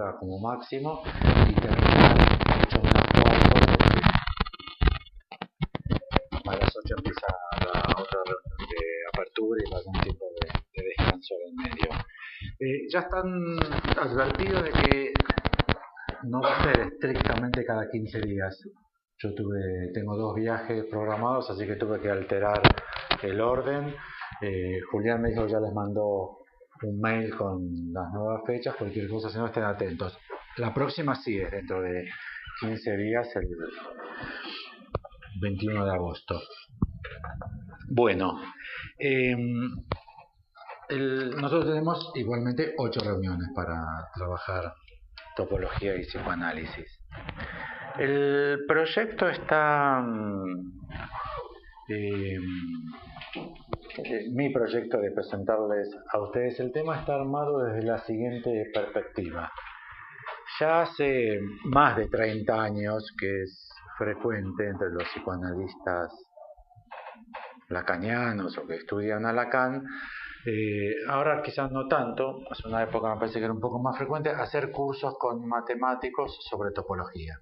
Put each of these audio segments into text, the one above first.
hora como máximo y terminar mucho menos cuarto. A las 8 empieza la otra reunión de apertura y algún tipo de descanso en el medio. Ya están advertidos de que no va a ser estrictamente cada 15 días. Yo tengo 2 viajes programados, así que tuve que alterar el orden. Julián me dijo que ya les mandó un mail con las nuevas fechas, cualquier cosa, si no, estén atentos. La próxima sí es dentro de 15 días, el 21 de agosto. Bueno, nosotros tenemos igualmente 8 reuniones para trabajar topología y psicoanálisis. El proyecto está... mi proyecto de presentarles a ustedes el tema está armado desde la siguiente perspectiva. Ya hace más de 30 años que es frecuente entre los psicoanalistas lacanianos o que estudian a Lacan, ahora quizás no tanto, hace una época me parece que era un poco más frecuente, hacer cursos con matemáticos sobre topología.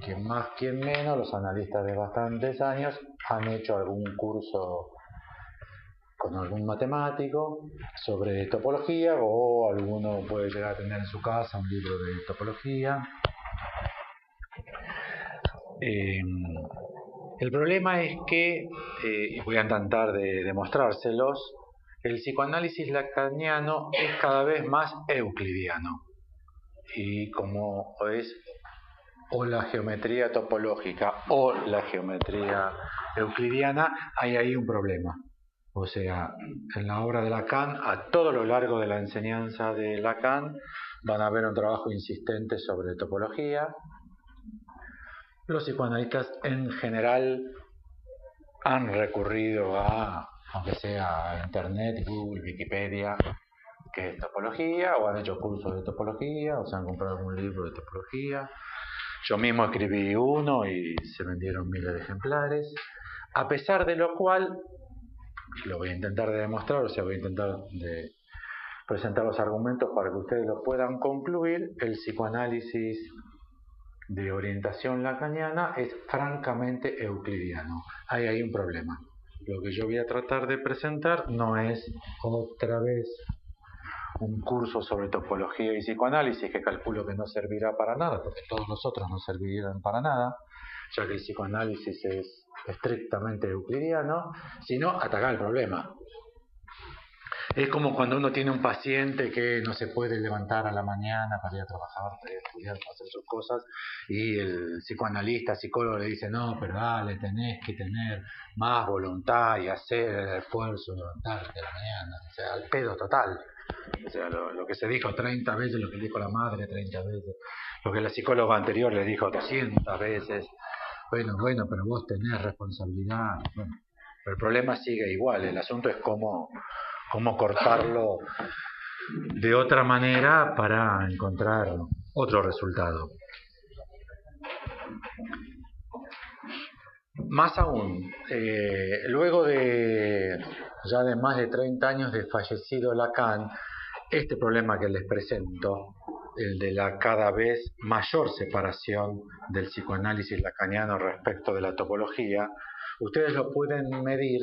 Quien más, quien menos, los analistas de bastantes años han hecho algún curso con algún matemático sobre topología, o alguno puede llegar a tener en su casa un libro de topología. El problema es que, y voy a intentar de demostrárselos, el psicoanálisis lacaniano es cada vez más euclidiano. Y como es o la geometría topológica o la geometría euclidiana, hay ahí un problema. O sea, en la obra de Lacan, a todo lo largo de la enseñanza de Lacan, van a ver un trabajo insistente sobre topología. Los psicoanalistas en general han recurrido a, aunque sea a Internet, Google, Wikipedia, que es topología, o han hecho cursos de topología, o se han comprado algún libro de topología. Yo mismo escribí uno y se vendieron miles de ejemplares, a pesar de lo cual, lo voy a intentar de demostrar, o sea, voy a intentar de presentar los argumentos para que ustedes lo puedan concluir. El psicoanálisis de orientación lacaniana es francamente euclidiano. Hay un problema. Lo que yo voy a tratar de presentar no es otra vez un curso sobre topología y psicoanálisis, que calculo que no servirá para nada, porque todos los otros no servirían para nada, ya que el psicoanálisis es estrictamente euclidiano, sino atacar el problema. Es como cuando uno tiene un paciente que no se puede levantar a la mañana para ir a trabajar, para ir a estudiar, para hacer sus cosas, y el psicoanalista, psicólogo le dice, no, pero dale, tenés que tener más voluntad y hacer el esfuerzo de levantarte a la mañana. O sea, al pedo total. O sea, lo que se dijo 30 veces, lo que dijo la madre 30 veces, lo que la psicóloga anterior le dijo 200 veces. Bueno, pero vos tenés responsabilidad. Bueno, pero el problema sigue igual. El asunto es cómo cortarlo de otra manera para encontrar otro resultado. Más aún, luego de ya de más de 30 años de fallecido Lacan, este problema que les presento, el de la cada vez mayor separación del psicoanálisis lacaniano respecto de la topología, ustedes lo pueden medir,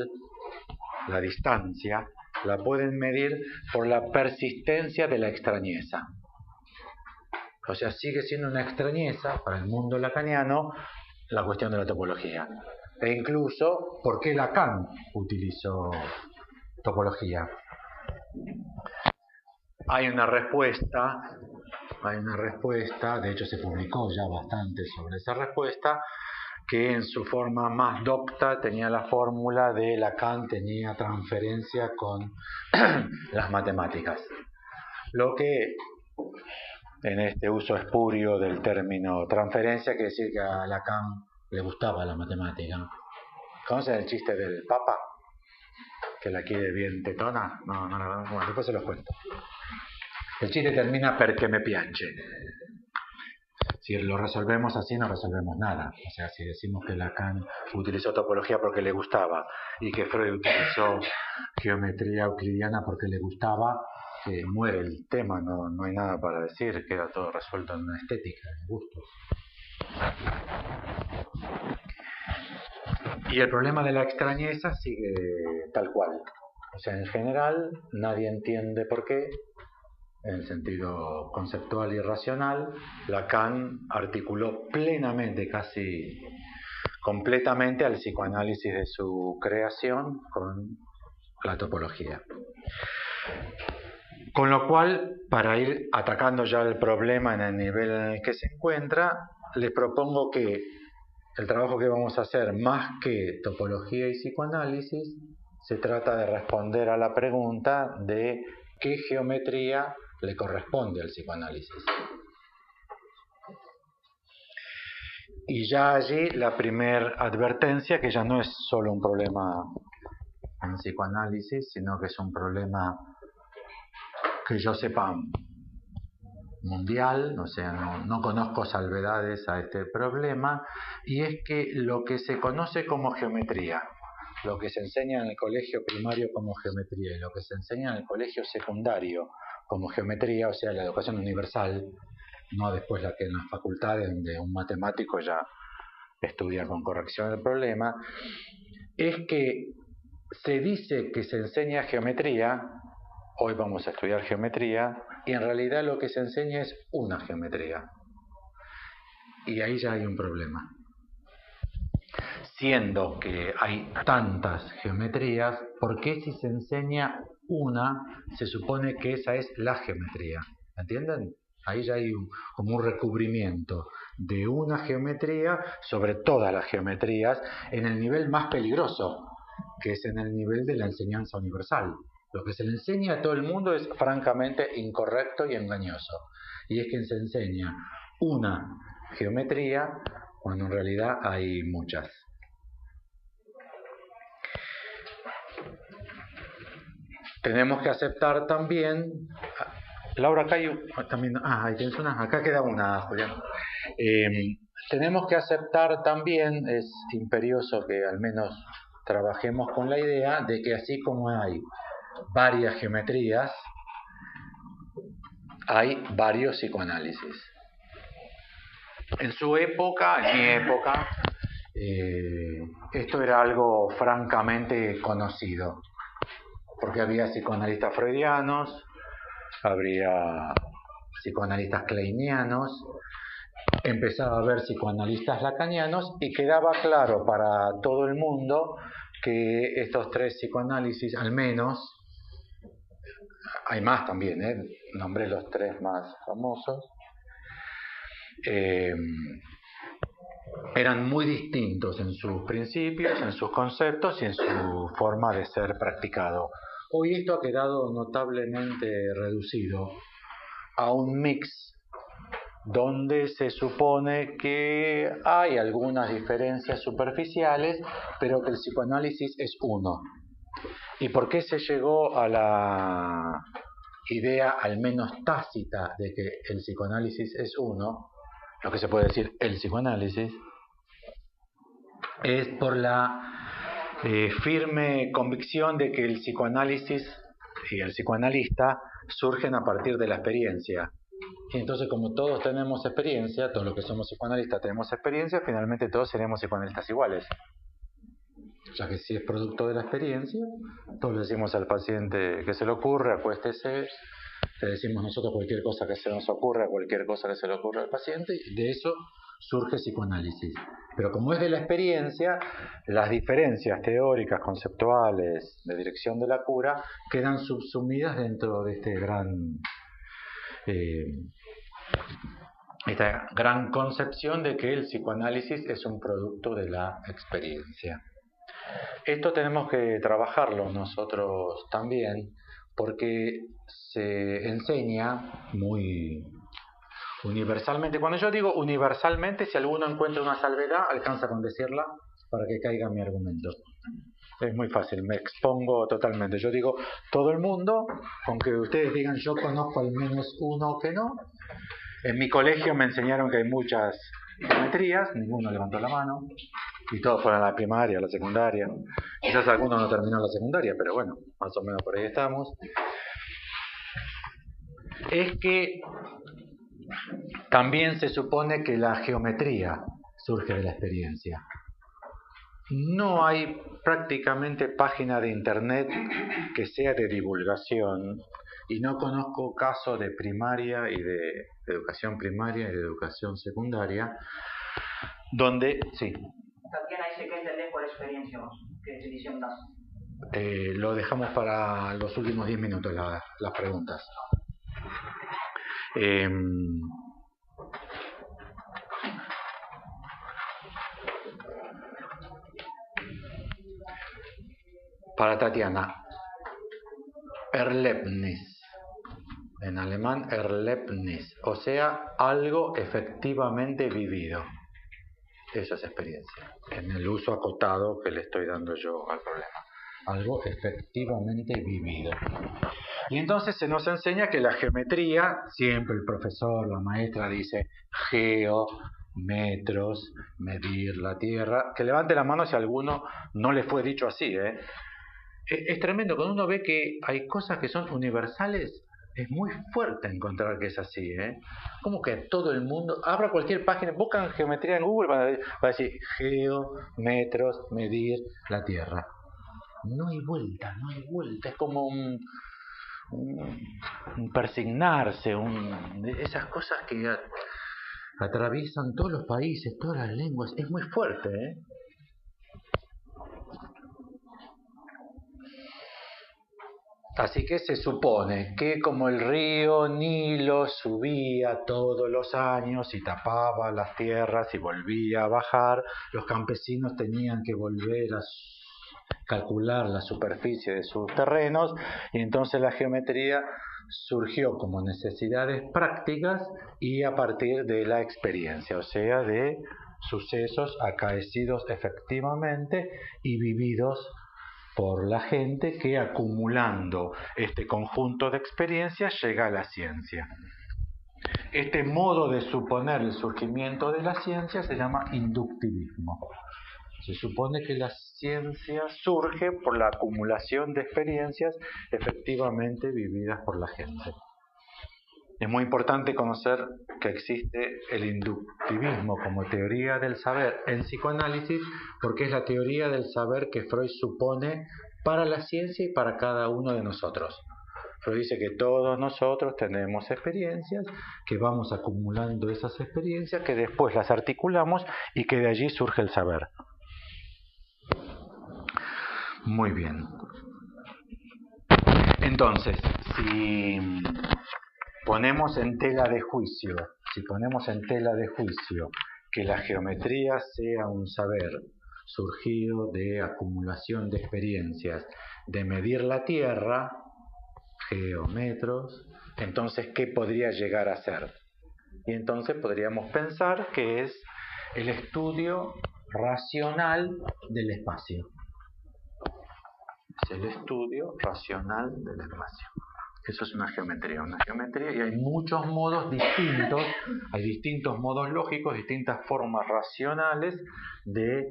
la distancia, la pueden medir por la persistencia de la extrañeza. O sea, sigue siendo una extrañeza para el mundo lacaniano la cuestión de la topología. E incluso, ¿por qué Lacan utilizó topología? Hay una respuesta, de hecho se publicó ya bastante sobre esa respuesta, que en su forma más docta tenía la fórmula de Lacan tenía transferencia con las matemáticas. Lo que en este uso espurio del término transferencia quiere decir que a Lacan le gustaba la matemática. ¿Conocen el chiste del Papa? Que la quiere bien tetona. No, bueno, después se los cuento. El chiste termina perché me piace. Si lo resolvemos así, no resolvemos nada. O sea, si decimos que Lacan utilizó topología porque le gustaba y que Freud utilizó geometría euclidiana porque le gustaba, que muere el tema, no hay nada para decir, queda todo resuelto en una estética, en gustos. Y el problema de la extrañeza sigue tal cual. O sea, en general, nadie entiende por qué, en el sentido conceptual y racional, Lacan articuló plenamente, casi completamente, al psicoanálisis de su creación con la topología. Con lo cual, para ir atacando ya el problema en el nivel en el que se encuentra, les propongo que el trabajo que vamos a hacer, más que topología y psicoanálisis, se trata de responder a la pregunta de qué geometría le corresponde al psicoanálisis. Y ya allí la primera advertencia, que ya no es solo un problema en psicoanálisis, sino que es un problema que yo sepa mundial, o sea, no conozco salvedades a este problema, y es que lo que se conoce como geometría, lo que se enseña en el colegio primario como geometría y lo que se enseña en el colegio secundario como geometría, o sea, la educación universal, no después la que en las facultades donde un matemático ya estudia con corrección el problema, es que se dice que se enseña geometría, hoy vamos a estudiar geometría, y en realidad lo que se enseña es una geometría. Y ahí ya hay un problema. Siendo que hay tantas geometrías, ¿por qué si se enseña una, se supone que esa es la geometría? ¿Entienden? Ahí ya hay como un recubrimiento de una geometría sobre todas las geometrías en el nivel más peligroso, que es en el nivel de la enseñanza universal. Lo que se le enseña a todo el mundo es francamente incorrecto y engañoso. Y es que se enseña una geometría cuando en realidad hay muchas. Tenemos que aceptar también... Laura, acá hay también... ahí tienes una. Acá queda una, Julián. Tenemos que aceptar también, es imperioso que al menos trabajemos con la idea de que así como hay varias geometrías, hay varios psicoanálisis. En su época, en mi época, esto era algo francamente conocido, porque había psicoanalistas freudianos, habría psicoanalistas kleinianos, empezaba a haber psicoanalistas lacanianos y quedaba claro para todo el mundo que estos tres psicoanálisis, al menos, hay más también, nombré los tres más famosos, eran muy distintos en sus principios, en sus conceptos y en su forma de ser practicado. Hoy esto ha quedado notablemente reducido a un mix donde se supone que hay algunas diferencias superficiales, pero que el psicoanálisis es uno. ¿Y por qué se llegó a la idea, al menos tácita, de que el psicoanálisis es uno? Lo que se puede decir el psicoanálisis es por la firme convicción de que el psicoanálisis y el psicoanalista surgen a partir de la experiencia. Y entonces, como todos tenemos experiencia, todos los que somos psicoanalistas tenemos experiencia, finalmente todos seremos psicoanalistas iguales. Ya que si es producto de la experiencia, todos le decimos al paciente que se le ocurre, acuéstese, le decimos nosotros cualquier cosa que se nos ocurra, cualquier cosa que se le ocurra al paciente, y de eso surge psicoanálisis. Pero como es de la experiencia, las diferencias teóricas, conceptuales, de dirección de la cura, quedan subsumidas dentro de este esta gran concepción de que el psicoanálisis es un producto de la experiencia. Esto tenemos que trabajarlo nosotros también, porque se enseña muy universalmente. Cuando yo digo universalmente, si alguno encuentra una salvedad, alcanza con decirla para que caiga mi argumento. Es muy fácil, me expongo totalmente. Yo digo todo el mundo, aunque ustedes digan yo conozco al menos uno que no. En mi colegio me enseñaron que hay muchas geometrías, ninguno levantó la mano, y todos fueron a la primaria, a la secundaria. Quizás alguno no terminó la secundaria, pero bueno, más o menos por ahí estamos. es que también se supone que la geometría surge de la experiencia. No hay prácticamente página de internet que sea de divulgación y no conozco casos de primaria y de educación primaria y de educación secundaria donde, sí. También hay que entender por experiencia, ¿qué definición das? Lo dejamos para los últimos 10 minutos las preguntas. Para Tatiana, Erlebnis, en alemán Erlebnis, o sea, algo efectivamente vivido. Eso es experiencia, en el uso acotado que le estoy dando yo al problema. Algo efectivamente vivido. Y entonces se nos enseña que la geometría, siempre el profesor, la maestra dice geo, metros, medir la tierra. Que levante la mano si a alguno no le fue dicho así, ¿eh? Es tremendo, cuando uno ve que hay cosas que son universales, es muy fuerte encontrar que es así, ¿eh? Como que todo el mundo, abra cualquier página, buscan geometría en Google, va a decir geo, metros, medir la tierra. No hay vuelta, es como un persignarse, esas cosas que atraviesan todos los países, todas las lenguas, es muy fuerte, ¿eh? Así que se supone que como el río Nilo subía todos los años y tapaba las tierras y volvía a bajar, los campesinos tenían que volver a calcular la superficie de sus terrenos y entonces la geometría surgió como necesidades prácticas y a partir de la experiencia, o sea, de sucesos acaecidos efectivamente y vividos por la gente que acumulando este conjunto de experiencias llega a la ciencia. Este modo de suponer el surgimiento de la ciencia se llama inductivismo. Se supone que la ciencia surge por la acumulación de experiencias efectivamente vividas por la gente. Es muy importante conocer que existe el inductivismo como teoría del saber en psicoanálisis porque es la teoría del saber que Freud supone para la ciencia y para cada uno de nosotros. Freud dice que todos nosotros tenemos experiencias, que vamos acumulando esas experiencias, que después las articulamos y que de allí surge el saber. Muy bien. Entonces, si ponemos en tela de juicio que la geometría sea un saber surgido de acumulación de experiencias, de medir la tierra, geómetros, entonces, ¿qué podría llegar a ser? Y entonces podríamos pensar que es el estudio racional del espacio. Es el estudio racional del espacio. Eso es una geometría y hay muchos modos distintos, hay distintos modos lógicos, distintas formas racionales de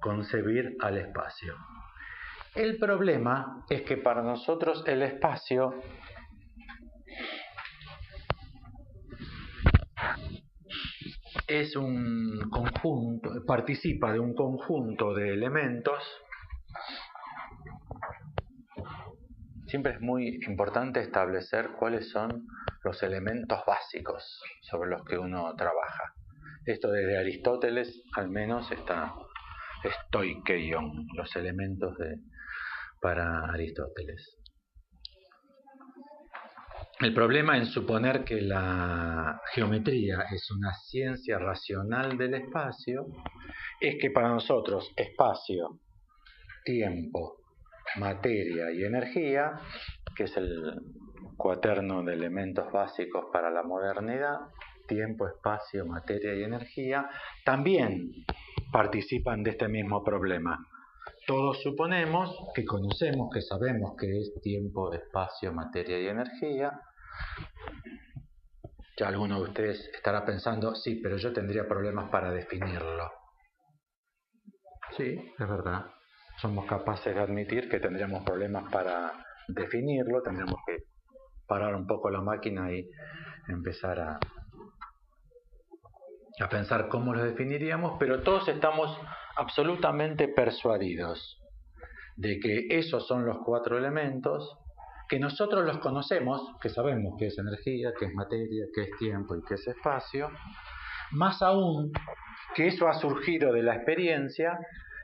concebir al espacio. El problema es que para nosotros el espacio es un conjunto, participa de un conjunto de elementos. Siempre es muy importante establecer cuáles son los elementos básicos sobre los que uno trabaja. Esto desde Aristóteles al menos está stoikeion, los elementos para Aristóteles. El problema en suponer que la geometría es una ciencia racional del espacio es que para nosotros espacio, tiempo, materia y energía, que es el cuaterno de elementos básicos para la modernidad, tiempo, espacio, materia y energía, también participan de este mismo problema. Todos suponemos que conocemos, que sabemos que es tiempo, espacio, materia y energía. Ya alguno de ustedes estará pensando, sí, pero yo tendría problemas para definirlo. Sí, es verdad. Somos capaces de admitir que tendríamos problemas para definirlo, tendríamos que parar un poco la máquina y empezar a pensar cómo los definiríamos, pero todos estamos absolutamente persuadidos de que esos son los 4 elementos, que nosotros los conocemos, que sabemos qué es energía, qué es materia, qué es tiempo y qué es espacio, más aún que eso ha surgido de la experiencia,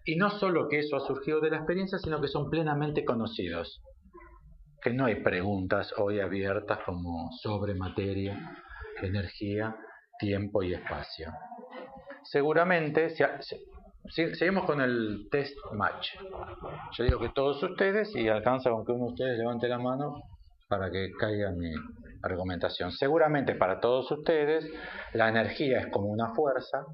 y no solo que eso ha surgido de la experiencia, sino que son plenamente conocidos, que no hay preguntas hoy abiertas como sobre materia, energía, tiempo y espacio. Seguramente, seguimos con el test match. Yo digo que todos ustedes, y alcanza con que uno de ustedes levante la mano para que caiga mi argumentación. Seguramente para todos ustedes la energía es como una fuerza,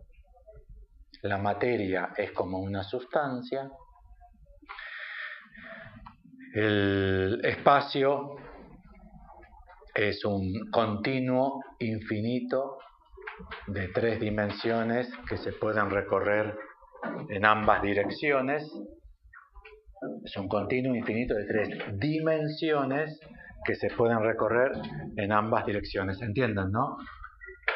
la materia es como una sustancia, el espacio es un continuo infinito de 3 dimensiones que se pueden recorrer en ambas direcciones. Es un continuo infinito de 3 dimensiones que se pueden recorrer en ambas direcciones. ¿Entienden, no?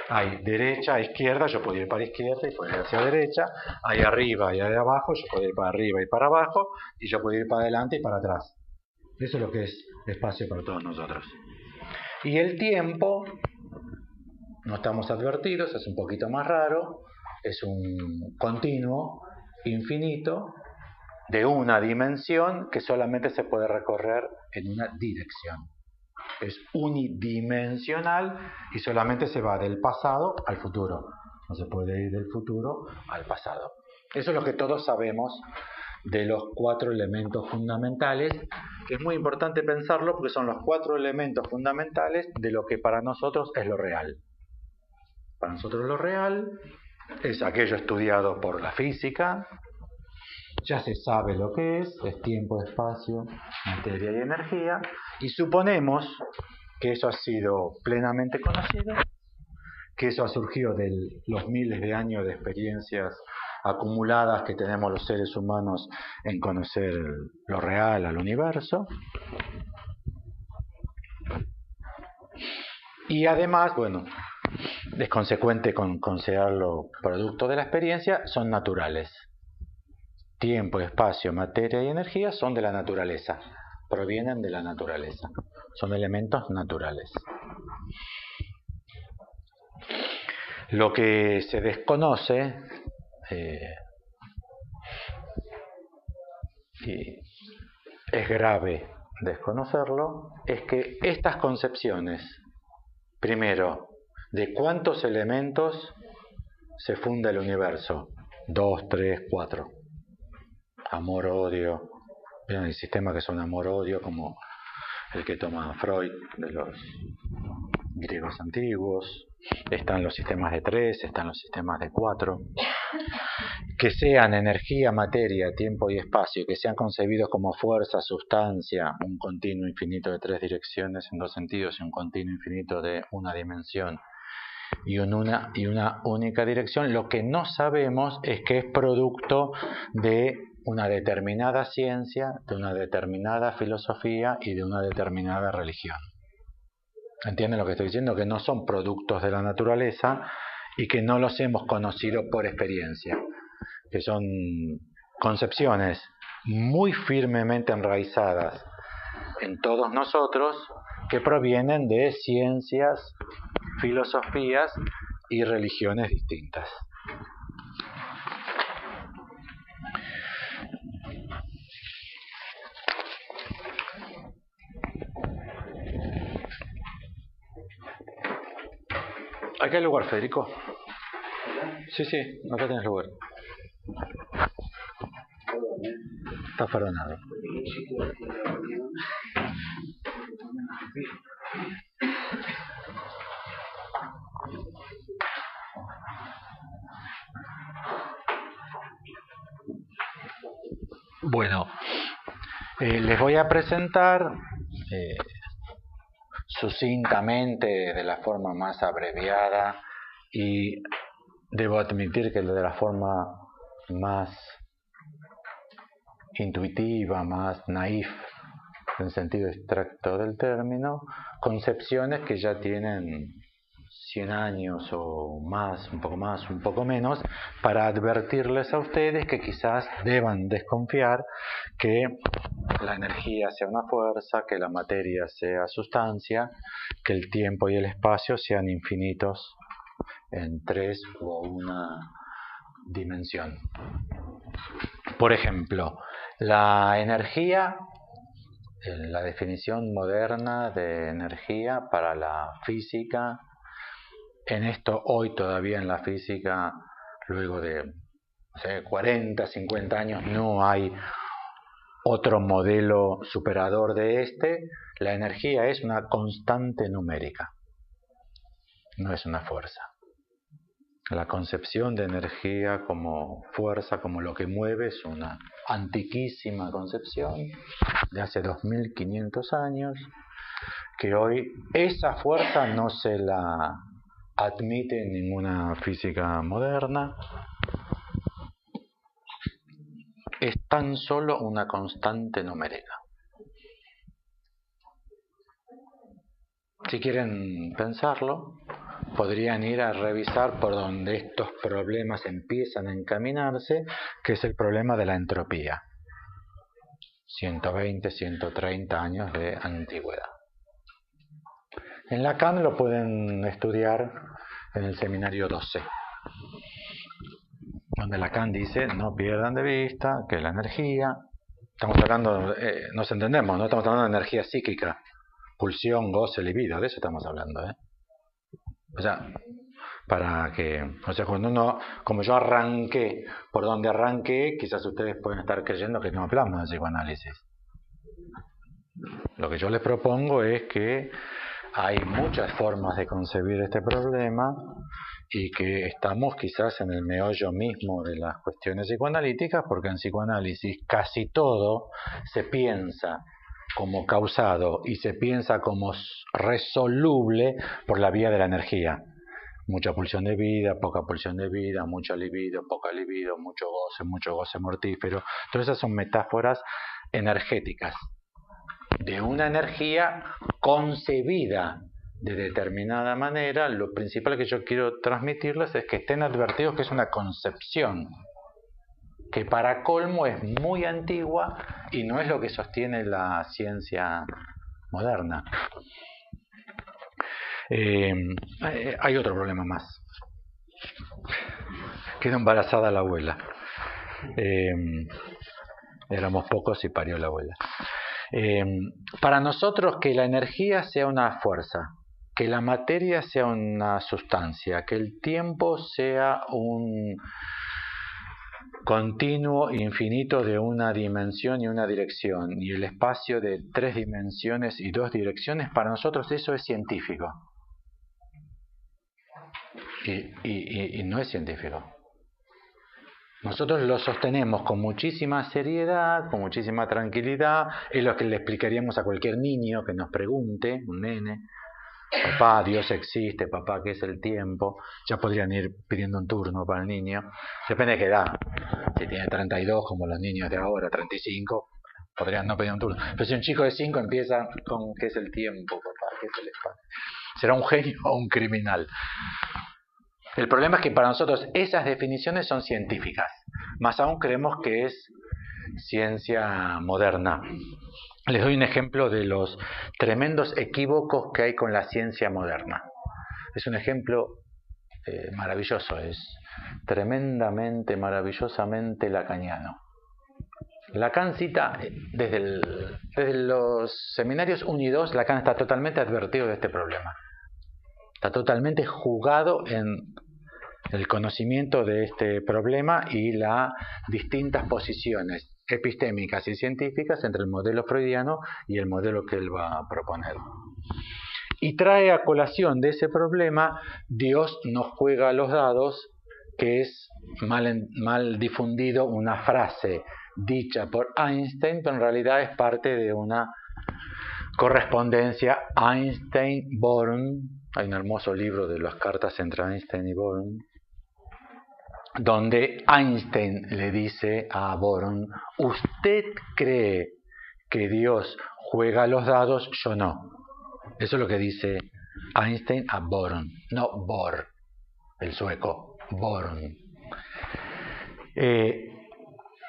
Hay derecha, izquierda, yo puedo ir para izquierda y puedo ir hacia derecha. Hay arriba y hay abajo, yo puedo ir para arriba y para abajo. Y yo puedo ir para adelante y para atrás. Eso es lo que es espacio para todos nosotros. Y el tiempo, no estamos advertidos, es un poquito más raro. Es un continuo infinito de una dimensión que solamente se puede recorrer en una dirección. Es unidimensional y solamente se va del pasado al futuro. No se puede ir del futuro al pasado. Eso es lo que todos sabemos de los 4 elementos fundamentales, que es muy importante pensarlo porque son los 4 elementos fundamentales de lo que para nosotros es lo real. Para nosotros lo real es aquello estudiado por la física. Ya se sabe lo que es tiempo, espacio, materia y energía, y suponemos que eso ha sido plenamente conocido, que eso ha surgido de los miles de años de experiencias acumuladas que tenemos los seres humanos en conocer lo real al universo. Y además, bueno, es consecuente con considerarlo producto de la experiencia, son naturales. Tiempo, espacio, materia y energía son de la naturaleza, provienen de la naturaleza, son elementos naturales. Lo que se desconoce, y es grave desconocerlo, es que estas concepciones, primero, de cuántos elementos se funda el universo, 2, 3, 4. Amor, odio. Vean el sistema que son amor, odio, como el que toma Freud de los griegos antiguos. Están los sistemas de 3, están los sistemas de 4. Que sean energía, materia, tiempo y espacio, que sean concebidos como fuerza, sustancia, un continuo infinito de 3 direcciones en 2 sentidos y un continuo infinito de una dimensión y una única dirección, lo que no sabemos es que es producto de una determinada ciencia, de una determinada filosofía y de una determinada religión. ¿Entienden lo que estoy diciendo? Que no son productos de la naturaleza y que no los hemos conocido por experiencia, que son concepciones muy firmemente enraizadas en todos nosotros que provienen de ciencias, filosofías y religiones distintas. Aquí hay lugar, Federico. Sí, acá tienes lugar. Está faronado. Bueno, les voy a presentar sucintamente, de la forma más abreviada y debo admitir que de la forma más intuitiva, más naif en sentido extracto del término, concepciones que ya tienen 100 años o más, un poco menos, para advertirles a ustedes que quizás deban desconfiar que la energía sea una fuerza, que la materia sea sustancia, que el tiempo y el espacio sean infinitos en 3 o una dimensión. Por ejemplo, la energía, la definición moderna de energía para la física, en esto hoy todavía en la física, luego de 40, 50 años, no hay otro modelo superador de este. La energía es una constante numérica, no es una fuerza. La concepción de energía como fuerza, como lo que mueve, es una antiquísima concepción de hace 2500 años, que hoy esa fuerza no se la admite en ninguna física moderna. Es tan solo una constante numérica. Si quieren pensarlo, podrían ir a revisar por donde estos problemas empiezan a encaminarse, que es el problema de la entropía. 120, 130 años de antigüedad. En Lacan lo pueden estudiar en el seminario 12, donde Lacan dice: no pierdan de vista que la energía, estamos hablando, nos entendemos, no estamos hablando de energía psíquica, pulsión, goce, libido, de eso estamos hablando, O sea, para que, cuando uno, como yo arranqué por donde arranqué, quizás ustedes pueden estar creyendo que no hablamos de psicoanálisis. Lo que yo les propongo es que hay muchas formas de concebir este problema y que estamos quizás en el meollo mismo de las cuestiones psicoanalíticas, porque en psicoanálisis casi todo se piensa como causado y se piensa como resoluble por la vía de la energía. Mucha pulsión de vida, poca pulsión de vida, mucho libido, poca libido, mucho goce mortífero. Todas esas son metáforas energéticas de una energía concebida de determinada manera. Lo principal que yo quiero transmitirles es que estén advertidos que es una concepción que para colmo es muy antigua y no es lo que sostiene la ciencia moderna. Hay otro problema más. Quedó embarazada la abuela. Éramos pocos y parió la abuela. Para nosotros, que la energía sea una fuerza, que la materia sea una sustancia, que el tiempo sea un continuo infinito de una dimensión y una dirección, y el espacio de 3 dimensiones y 2 direcciones, para nosotros eso es científico. Y no es científico. Nosotros lo sostenemos con muchísima seriedad, con muchísima tranquilidad. Es lo que le explicaríamos a cualquier niño que nos pregunte, un nene: papá, Dios existe, papá, ¿qué es el tiempo? Ya podrían ir pidiendo un turno para el niño. Depende de qué edad. Si tiene 32, como los niños de ahora, 35, podrían no pedir un turno. Pero si un chico de 5 empieza con ¿qué es el tiempo, papá? ¿Qué es el espacio? ¿Será un genio o un criminal? El problema es que para nosotros esas definiciones son científicas. Más aún creemos que es ciencia moderna. Les doy un ejemplo de los tremendos equívocos que hay con la ciencia moderna. Es un ejemplo maravilloso, es tremendamente, maravillosamente lacaniano. Lacan cita, desde los seminarios 1 y 2, Lacan está totalmente advertido de este problema. Está totalmente jugado en el conocimiento de este problema y las distintas posiciones epistémicas y científicas entre el modelo freudiano y el modelo que él va a proponer. Y trae a colación de ese problema Dios nos juega los dados, que es mal difundido, una frase dicha por Einstein, pero en realidad es parte de una correspondencia Einstein-Born. Hay un hermoso libro de las cartas entre Einstein y Born, donde Einstein le dice a Born: ¿usted cree que Dios juega los dados, yo no. Eso es lo que dice Einstein a Born, no Bohr, el sueco, Born.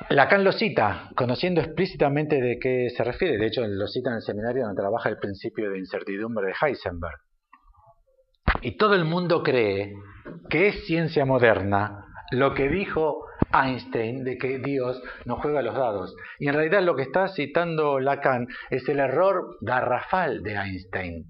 Lacan lo cita, conociendo explícitamente de qué se refiere. De hecho, lo cita en el seminario donde trabaja el principio de incertidumbre de Heisenberg. Y todo el mundo cree que es ciencia moderna lo que dijo Einstein de que Dios no juega los dados. Y en realidad lo que está citando Lacan es el error garrafal de Einstein,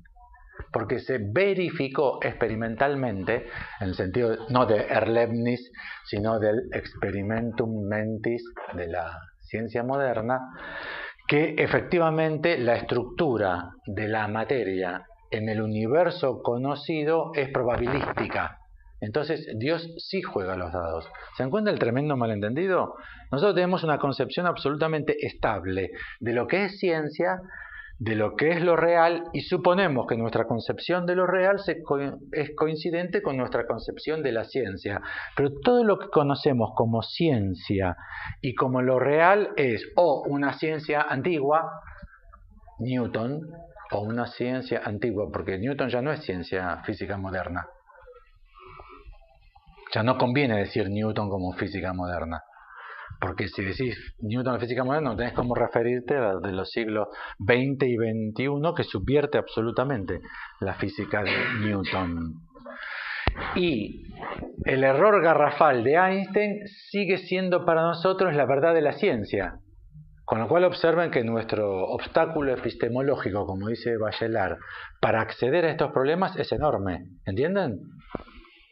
porque se verificó experimentalmente, en el sentido no de Erlebnis, sino del experimentum mentis de la ciencia moderna, que efectivamente la estructura de la materia en el universo conocido es probabilística. Entonces Dios sí juega los dados. ¿Se encuentra el tremendo malentendido? Nosotros tenemos una concepción absolutamente estable de lo que es ciencia, de lo que es lo real, y suponemos que nuestra concepción de lo real es coincidente con nuestra concepción de la ciencia. Pero todo lo que conocemos como ciencia y como lo real es o una ciencia antigua, Newton, o una ciencia antigua, porque Newton ya no es ciencia física moderna. Ya no conviene decir Newton como física moderna, porque si decís Newton la física moderna no tenés cómo referirte a de los siglos XX y XXI, que subvierte absolutamente la física de Newton. Y el error garrafal de Einstein sigue siendo para nosotros la verdad de la ciencia. Con lo cual observen que nuestro obstáculo epistemológico, como dice Bachelard, para acceder a estos problemas es enorme. ¿Entienden?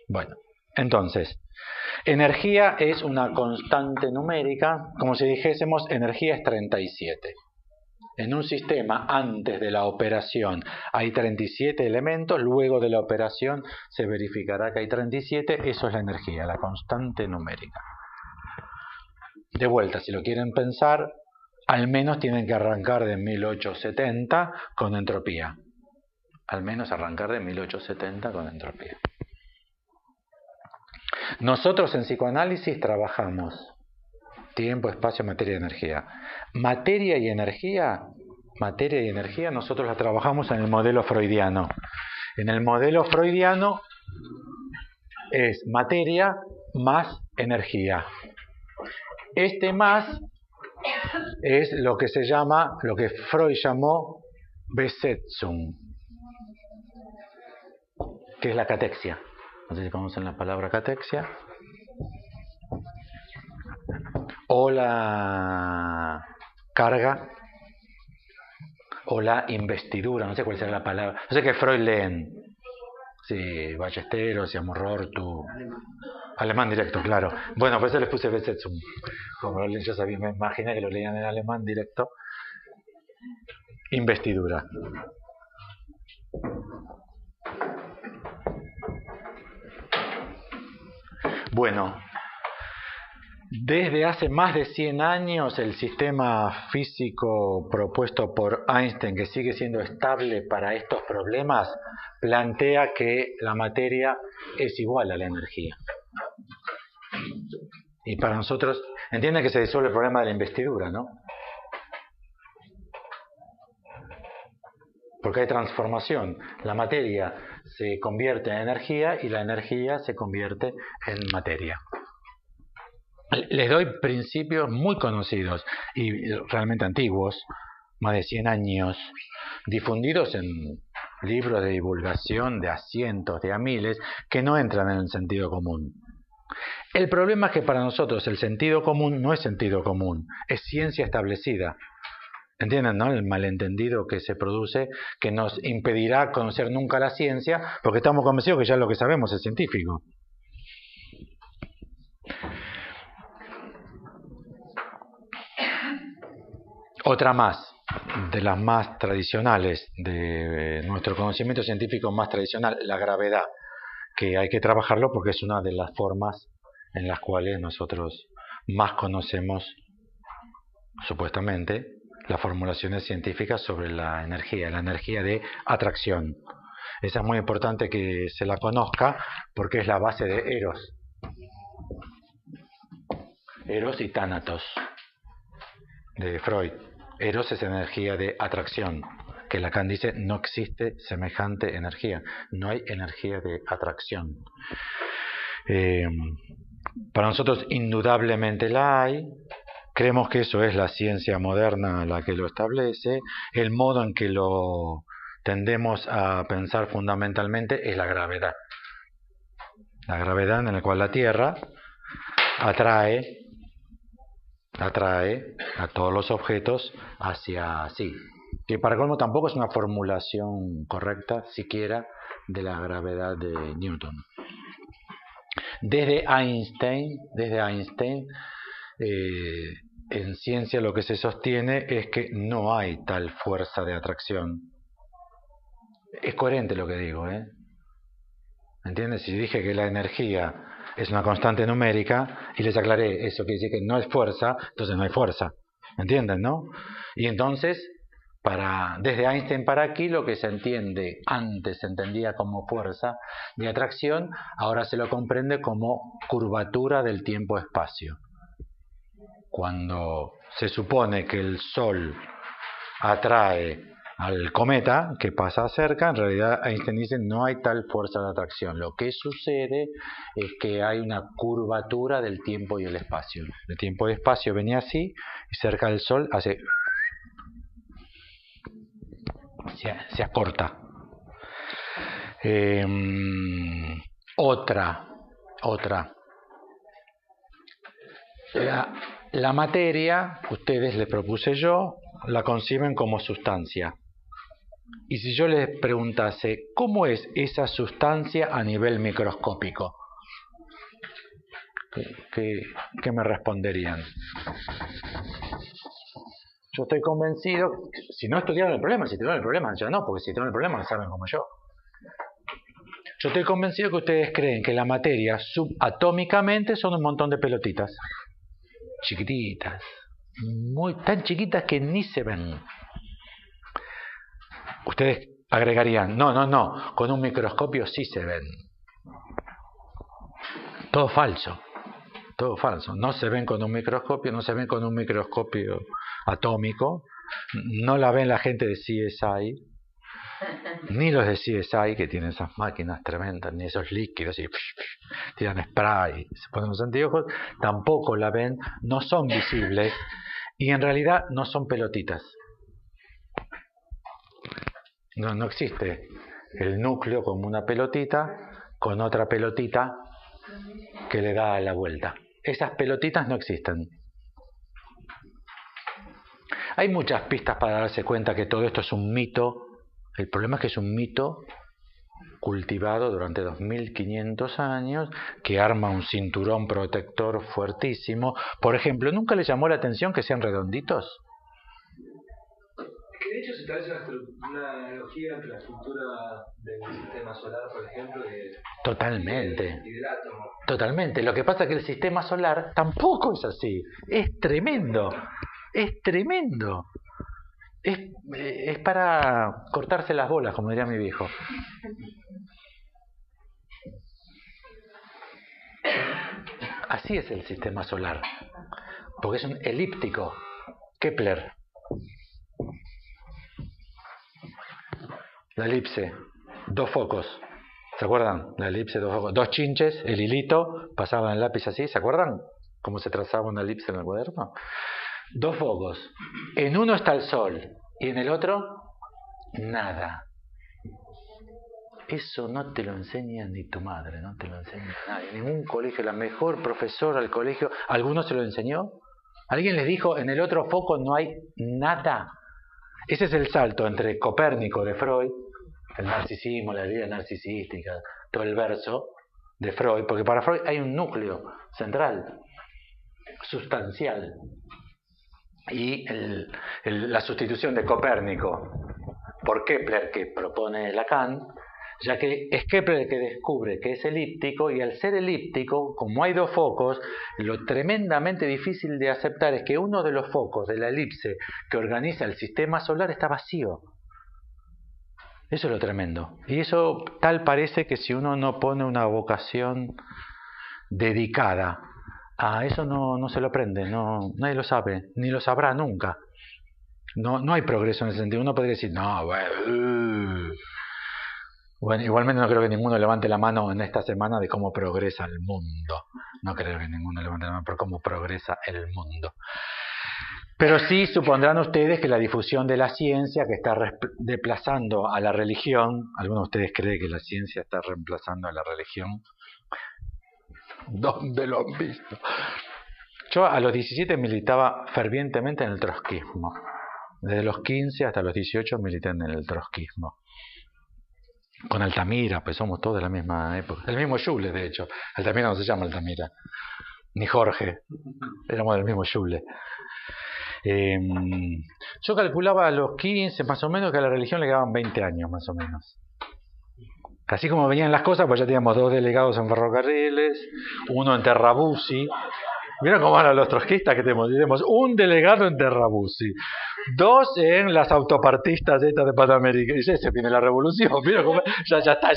Bueno, entonces, energía es una constante numérica, como si dijésemos energía es 37. En un sistema, antes de la operación, hay 37 elementos, luego de la operación se verificará que hay 37, eso es la energía, la constante numérica. De vuelta, si lo quieren pensar, al menos tienen que arrancar de 1870 con entropía. Al menos arrancar de 1870 con entropía. Nosotros en psicoanálisis trabajamos tiempo, espacio, materia y energía. Materia y energía nosotros la trabajamos en el modelo freudiano. En el modelo freudiano es materia más energía. Este más es lo que se llama, lo que Freud llamó Besetzung, que es la catexia. No sé si conocen la palabra catexia. O la carga, o la investidura, no sé cuál será la palabra. No sé que Freud leen. Sí, Ballesteros y Amorortu. Alemán directo, claro. Bueno, por eso les puse Besetzung. Como yo sabía, me imaginé que lo leían en alemán directo. Investidura. Bueno, desde hace más de 100 años el sistema físico propuesto por Einstein, que sigue siendo estable para estos problemas, plantea que la materia es igual a la energía. Y para nosotros, entienden que se disuelve el problema de la investidura, ¿no? Porque hay transformación. La materia se convierte en energía y la energía se convierte en materia. Les doy principios muy conocidos y realmente antiguos, más de 100 años, difundidos en libros de divulgación de a cientos, de a miles, que no entran en el sentido común. El problema es que para nosotros el sentido común no es sentido común, es ciencia establecida. ¿Entienden, no? El malentendido que se produce, que nos impedirá conocer nunca la ciencia, porque estamos convencidos que ya lo que sabemos es científico. Otra más, de las más tradicionales, de nuestro conocimiento científico más tradicional, la gravedad, que hay que trabajarlo porque es una de las formas en las cuales nosotros más conocemos, supuestamente, las formulaciones científicas sobre la energía de atracción. Esa es muy importante que se la conozca porque es la base de Eros. Eros y Tánatos, de Freud. Eros es energía de atracción, que Lacan dice no existe semejante energía, no hay energía de atracción. Para nosotros indudablemente la hay. Creemos que eso es la ciencia moderna la que lo establece. El modo en que lo tendemos a pensar fundamentalmente es la gravedad. La gravedad en la cual la Tierra atrae a todos los objetos hacia sí. Que para colmo tampoco es una formulación correcta siquiera de la gravedad de Newton. Desde Einstein, en ciencia lo que se sostiene es que no hay tal fuerza de atracción. Es coherente lo que digo, ¿eh? ¿Entiendes? Si dije que la energía es una constante numérica y les aclaré eso quiere decir que no es fuerza, entonces no hay fuerza. ¿Entienden, no? Y entonces, desde Einstein para aquí, lo que se entiende, antes se entendía como fuerza de atracción, ahora se lo comprende como curvatura del tiempo-espacio. Cuando se supone que el Sol atrae al cometa que pasa cerca, en realidad Einstein dice no hay tal fuerza de atracción. Lo que sucede es que hay una curvatura del tiempo y el espacio. El tiempo y el espacio venía así y cerca del Sol se acorta. Otra. La materia, ustedes les propuse yo, la conciben como sustancia. Y si yo les preguntase, ¿cómo es esa sustancia a nivel microscópico? ¿Qué me responderían? Yo estoy convencido, si no estudiaron el problema, si estudiaron el problema, ya no, porque si estudiaron el problema lo saben como yo. Yo estoy convencido que ustedes creen que la materia subatómicamente son un montón de pelotitas. Chiquititas. Tan chiquitas que ni se ven. Ustedes agregarían, no, con un microscopio sí se ven. Todo falso. No se ven con un microscopio, no se ven con un microscopio atómico, no la ven la gente de CSI, ni los de CSI que tienen esas máquinas tremendas, ni esos líquidos y tiran spray, se ponen los anteojos, tampoco la ven, no son visibles y en realidad no son pelotitas. No existe el núcleo como una pelotita con otra pelotita que le da la vuelta. Esas pelotitas no existen. Hay muchas pistas para darse cuenta que todo esto es un mito. El problema es que es un mito cultivado durante 2500 años que arma un cinturón protector fuertísimo. Por ejemplo, ¿nunca les llamó la atención que sean redonditos? Que de hecho se establece una analogía entre la estructura del sistema solar, por ejemplo, Totalmente. Y del átomo. Totalmente. Lo que pasa es que el sistema solar tampoco es así. Es tremendo. Es para cortarse las bolas, como diría mi viejo. Así es el sistema solar. Porque es un elíptico. Kepler. La elipse, 2 focos. ¿Se acuerdan? La elipse, 2 focos. 2 chinches, el hilito, pasaban el lápiz así. ¿Se acuerdan cómo se trazaba una elipse en el cuaderno? 2 focos. En uno está el sol y en el otro, nada. Eso no te lo enseña ni tu madre, no te lo enseña nadie. Ningún colegio, la mejor profesora del colegio, ¿alguno se lo enseñó? ¿Alguien les dijo, en el otro foco no hay nada? Ese es el salto entre Copérnico de Freud, el narcisismo, la vida narcisística, todo el verso de Freud, porque para Freud hay un núcleo central, sustancial, y la sustitución de Copérnico por Kepler, que propone Lacan, ya que es Kepler el que descubre que es elíptico, y al ser elíptico, como hay 2 focos, lo tremendamente difícil de aceptar es que uno de los focos de la elipse que organiza el sistema solar está vacío. Eso es lo tremendo. Y eso tal parece que si uno no pone una vocación dedicada a eso no se lo aprende, nadie lo sabe, ni lo sabrá nunca. No hay progreso en ese sentido. Uno podría decir, no, bueno, igualmente no creo que ninguno levante la mano en esta semana de cómo progresa el mundo. No creo que ninguno levante la mano por cómo progresa el mundo. Pero sí supondrán ustedes que la difusión de la ciencia, que está desplazando a la religión, ¿alguno de ustedes cree que la ciencia está reemplazando a la religión? ¿Dónde lo han visto? Yo a los 17 militaba fervientemente en el trotskismo. Desde los 15 hasta los 18 milité en el trotskismo. Con Altamira, pues somos todos de la misma época. El mismo Schule, de hecho. Altamira no se llama Altamira. Ni Jorge. Éramos del mismo Schule. Yo calculaba a los 15 más o menos que a la religión le quedaban 20 años más o menos. Así como venían las cosas, pues ya teníamos 2 delegados en ferrocarriles, uno en Terrabusi. ¿Vieron cómo van los trotskistas que tenemos? Un delegado en Terrabusi, 2 en las autopartistas estas de Panamérica. Y se viene la revolución. ¿Vieron cómo? Ya está.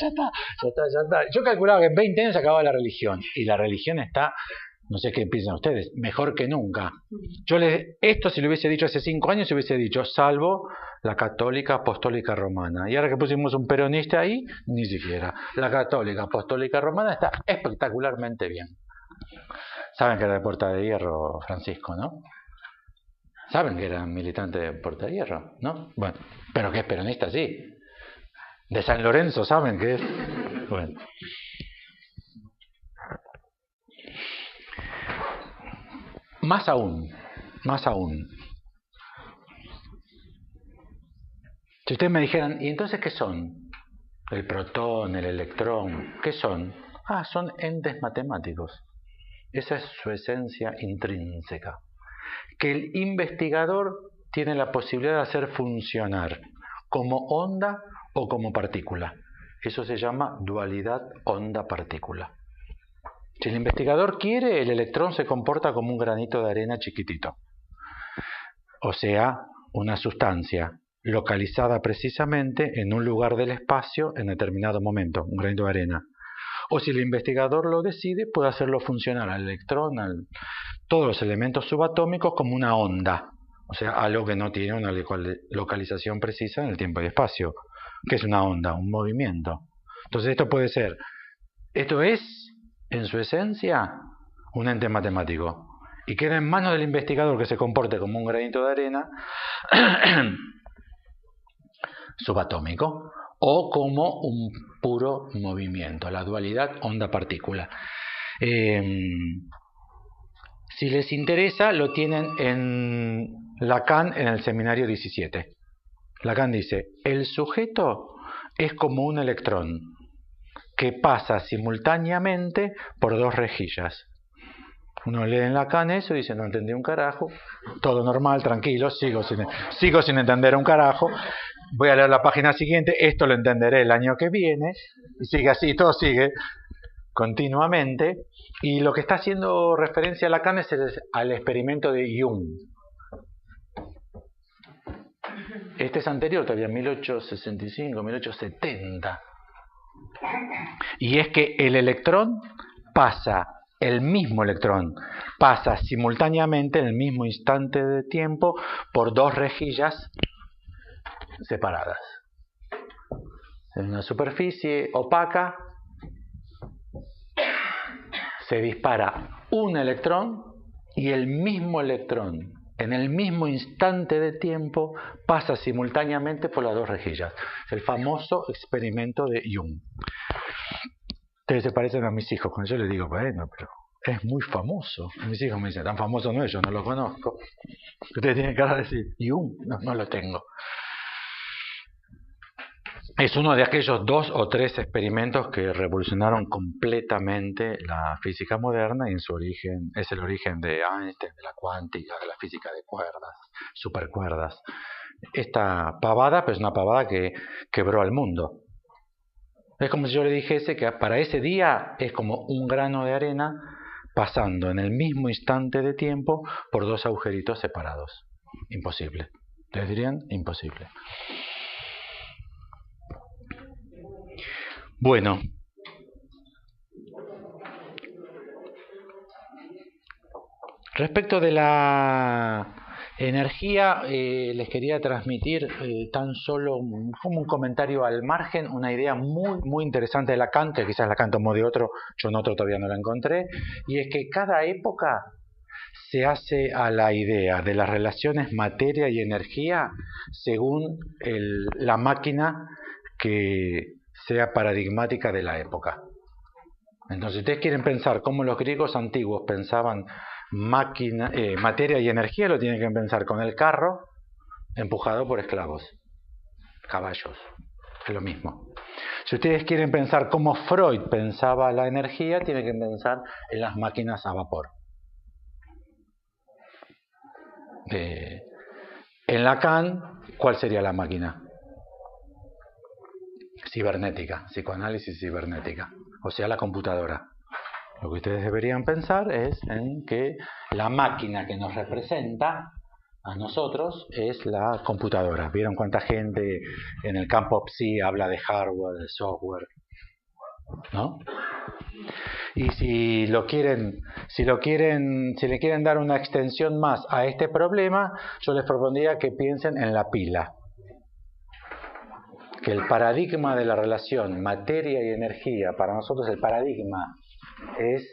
Yo calculaba que en 20 años se acababa la religión. Y la religión está, no sé qué piensan ustedes, mejor que nunca. Esto si lo hubiese dicho hace 5 años, se hubiese dicho, salvo la católica apostólica romana. Y ahora que pusimos un peronista ahí, ni siquiera. La católica apostólica romana está espectacularmente bien. Saben que era de Puerta de Hierro Francisco, ¿no? Saben que era militante de Puerta de Hierro, ¿no? Bueno, pero que es peronista, sí. De San Lorenzo, ¿saben qué es? Bueno. Más aún. Si ustedes me dijeran, ¿y entonces qué son? El protón, el electrón, ¿qué son? Son entes matemáticos. Esa es su esencia intrínseca. Que el investigador tiene la posibilidad de hacer funcionar como onda o como partícula. Eso se llama dualidad onda-partícula. Si el investigador quiere, el electrón se comporta como un granito de arena chiquitito. O sea, una sustancia localizada precisamente en un lugar del espacio en determinado momento, un granito de arena. O si el investigador lo decide, puede hacerlo funcionar al electrón, todos los elementos subatómicos como una onda. O sea, algo que no tiene una localización precisa en el tiempo y espacio. ¿Qué es una onda? Un movimiento. Entonces esto es, en su esencia, un ente matemático. Y queda en manos del investigador que se comporte como un granito de arena subatómico o como un puro movimiento, la dualidad onda-partícula. Si les interesa, lo tienen en Lacan en el seminario 17. Lacan dice, el sujeto es como un electrón que pasa simultáneamente por 2 rejillas. Uno lee en Lacan eso y dice, no entendí un carajo, todo normal, tranquilo, sigo sin entender un carajo, voy a leer la página siguiente, esto lo entenderé el año que viene, y sigue así, todo sigue continuamente, y lo que está haciendo referencia a Lacan es al experimento de Jung. Este es anterior, todavía 1865, 1870. Y es que el mismo electrón pasa simultáneamente en el mismo instante de tiempo por 2 rejillas separadas. En una superficie opaca se dispara un electrón y el mismo electrón en el mismo instante de tiempo pasa simultáneamente por las 2 rejillas. El famoso experimento de Jung. Ustedes se parecen a mis hijos. Cuando yo les digo, bueno, pero es muy famoso. Mis hijos me dicen, tan famoso no es, yo no lo conozco. Ustedes tienen cara de decir, Jung, no lo tengo. Es uno de aquellos 2 o 3 experimentos que revolucionaron completamente la física moderna y en su origen es el origen de Einstein, de la cuántica, de la física de cuerdas, supercuerdas. Esta pavada, pues una pavada que quebró al mundo. Es como si yo le dijese que para ese día es como un grano de arena pasando en el mismo instante de tiempo por 2 agujeritos separados. Imposible. ¿Ustedes dirían? Imposible. Bueno, respecto de la Energía, les quería transmitir tan solo como un comentario al margen, una idea muy interesante de Lacan, que quizás Lacan tomó de otro, yo en otro todavía no la encontré, y es que cada época se hace a la idea de las relaciones materia y energía según la máquina que sea paradigmática de la época. Entonces, si ustedes quieren pensar cómo los griegos antiguos pensaban materia y energía, lo tienen que pensar con el carro empujado por esclavos, caballos, es lo mismo. Si ustedes quieren pensar cómo Freud pensaba la energía, tienen que pensar en las máquinas a vapor. En Lacan, ¿cuál sería la máquina? Cibernética, psicoanálisis cibernética, o sea, la computadora. Lo que ustedes deberían pensar es en que la máquina que nos representa a nosotros es la computadora. ¿Vieron cuánta gente en el campo psi habla de hardware, de software? ¿No? Y si le quieren dar una extensión más a este problema, yo les propondría que piensen en la pila. Que el paradigma de la relación materia y energía, para nosotros el paradigma es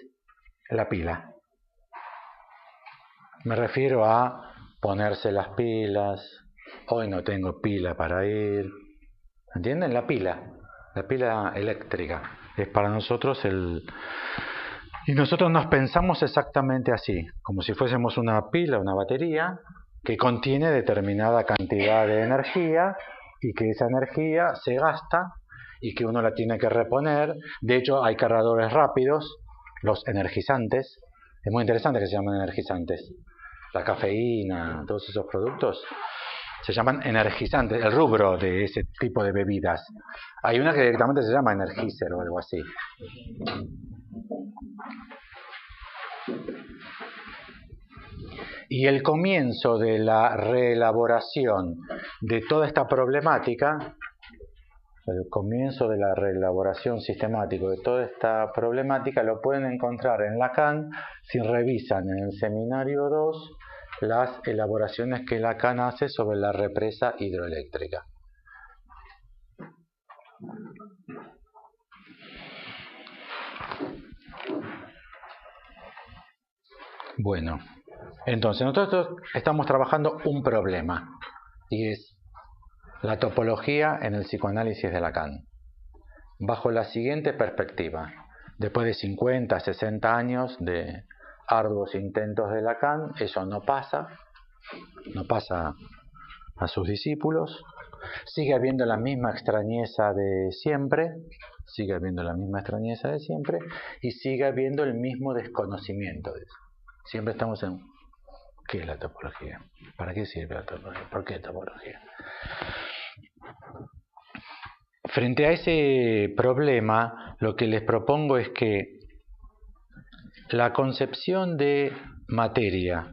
la pila. Me refiero a ponerse las pilas, hoy no tengo pila para ir. ¿Entienden? La pila eléctrica es para nosotros y nosotros nos pensamos exactamente así, como si fuésemos una pila, una batería que contiene determinada cantidad de energía y que esa energía se gasta y que uno la tiene que reponer. De hecho, hay cargadores rápidos, los energizantes. Es muy interesante que se llamen energizantes. La cafeína, todos esos productos se llaman energizantes, el rubro de ese tipo de bebidas. Hay una que directamente se llama Energizer o algo así. Y el comienzo de la reelaboración de toda esta problemática, el comienzo de la reelaboración sistemática de toda esta problemática lo pueden encontrar en Lacan si revisan en el seminario 2 las elaboraciones que Lacan hace sobre la represa hidroeléctrica. Bueno, entonces nosotros estamos trabajando un problema y es la topología en el psicoanálisis de Lacan, bajo la siguiente perspectiva. Después de 50, 60 años de arduos intentos de Lacan, eso no pasa a sus discípulos, sigue habiendo la misma extrañeza de siempre, y sigue habiendo el mismo desconocimiento de eso. Siempre estamos en ¿qué es la topología? ¿Para qué sirve la topología? ¿Por qué topología? Frente a ese problema, lo que les propongo es que la concepción de materia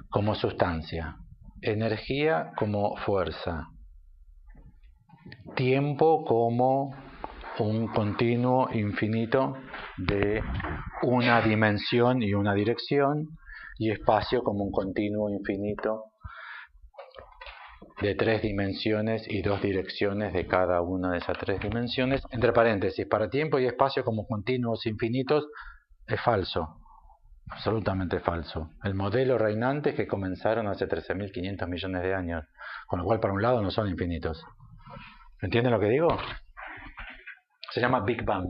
como sustancia, energía como fuerza, tiempo como un continuo infinito de una dimensión y una dirección, y espacio como un continuo infinito de 3 dimensiones y 2 direcciones de cada una de esas 3 dimensiones. Entre paréntesis, para tiempo y espacio como continuos infinitos es falso, absolutamente falso. El modelo reinante es que comenzaron hace 13.500 millones de años, con lo cual para un lado no son infinitos. ¿Entienden lo que digo? Se llama Big Bang.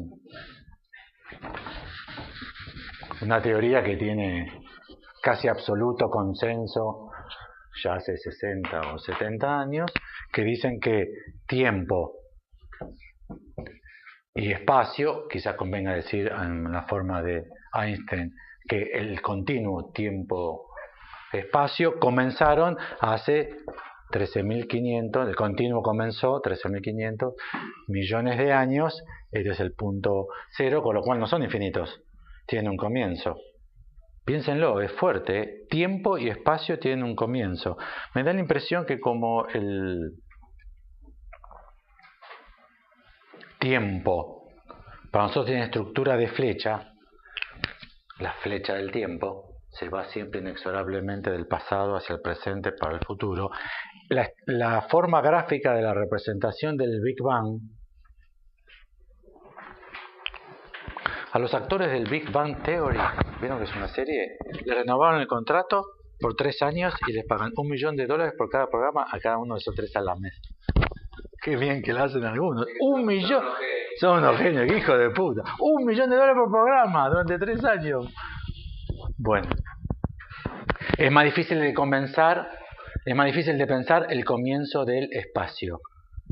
Una teoría que tiene casi absoluto consenso ya hace 60 o 70 años, que dicen que tiempo y espacio, quizás convenga decir en la forma de Einstein, que el continuo tiempo-espacio comenzaron hace 13.500, el continuo comenzó 13.500 millones de años, este es el punto cero, con lo cual no son infinitos, tienen un comienzo. Piénsenlo, es fuerte, ¿eh? Tiempo y espacio tienen un comienzo. Me da la impresión que como el tiempo para nosotros tiene estructura de flecha, la flecha del tiempo, se va siempre inexorablemente del pasado hacia el presente para el futuro. La forma gráfica de la representación del Big Bang, a los actores del Big Bang Theory, ¿vieron que es una serie? Le renovaron el contrato por 3 años y les pagan $1 millón por cada programa a cada uno de esos 3 al mes. Qué bien que lo hacen algunos. 1 millón. Son unos genios, qué hijo de puta. $1 millón por programa durante 3 años. Bueno. Es más difícil de pensar el comienzo del espacio.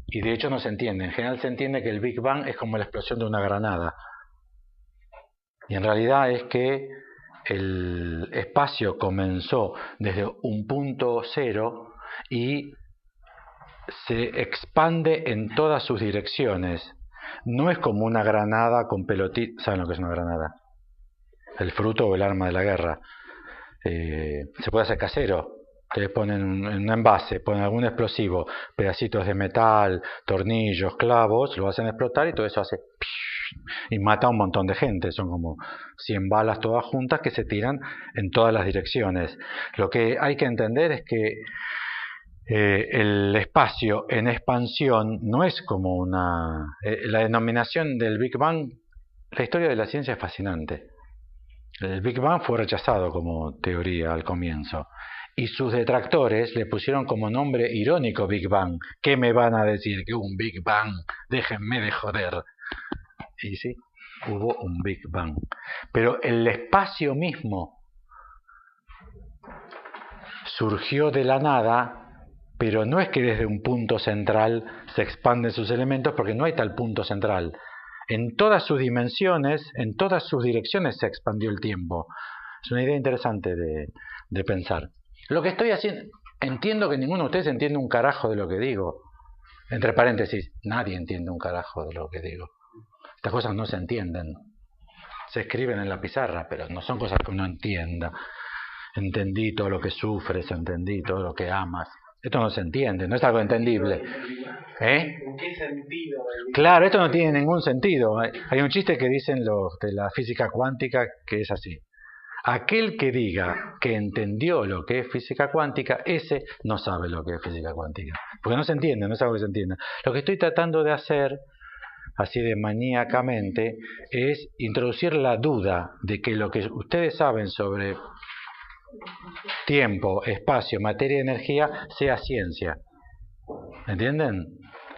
Y de hecho no se entiende. En general se entiende que el Big Bang es como la explosión de una granada. Y en realidad es que el espacio comenzó desde un punto cero y se expande en todas sus direcciones. No es como una granada con pelotitas. ¿Saben lo que es una granada? El fruto o el arma de la guerra. Se puede hacer casero. Ustedes ponen en un envase, ponen algún explosivo, pedacitos de metal, tornillos, clavos, lo hacen explotar y todo eso hace y mata a un montón de gente. Son como 100 balas todas juntas que se tiran en todas las direcciones. Lo que hay que entender es que el espacio en expansión no es como una... la denominación del Big Bang, la historia de la ciencia es fascinante. El Big Bang fue rechazado como teoría al comienzo y sus detractores le pusieron como nombre irónico Big Bang. ¿Qué me van a decir? Que un Big Bang, déjenme de joder. Y sí, hubo un Big Bang. Pero el espacio mismo surgió de la nada, pero no es que desde un punto central se expanden sus elementos, porque no hay tal punto central. En todas sus dimensiones, en todas sus direcciones se expandió el tiempo. Es una idea interesante de pensar. Lo que estoy haciendo, entiendo que ninguno de ustedes entiende un carajo de lo que digo. Entre paréntesis, nadie entiende un carajo de lo que digo. Estas cosas no se entienden. Se escriben en la pizarra, pero no son cosas que uno entienda. Entendí todo lo que sufres, entendí todo lo que amas. Esto no se entiende, no es algo entendible. ¿En qué sentido? Claro, esto no tiene ningún sentido. Hay un chiste que dicen los de la física cuántica que es así. Aquel que diga que entendió lo que es física cuántica, ese no sabe lo que es física cuántica. Porque no se entiende, no es algo que se entienda. Lo que estoy tratando de hacer, así de maníacamente, es introducir la duda de que lo que ustedes saben sobre tiempo, espacio, materia y energía sea ciencia. ¿Entienden?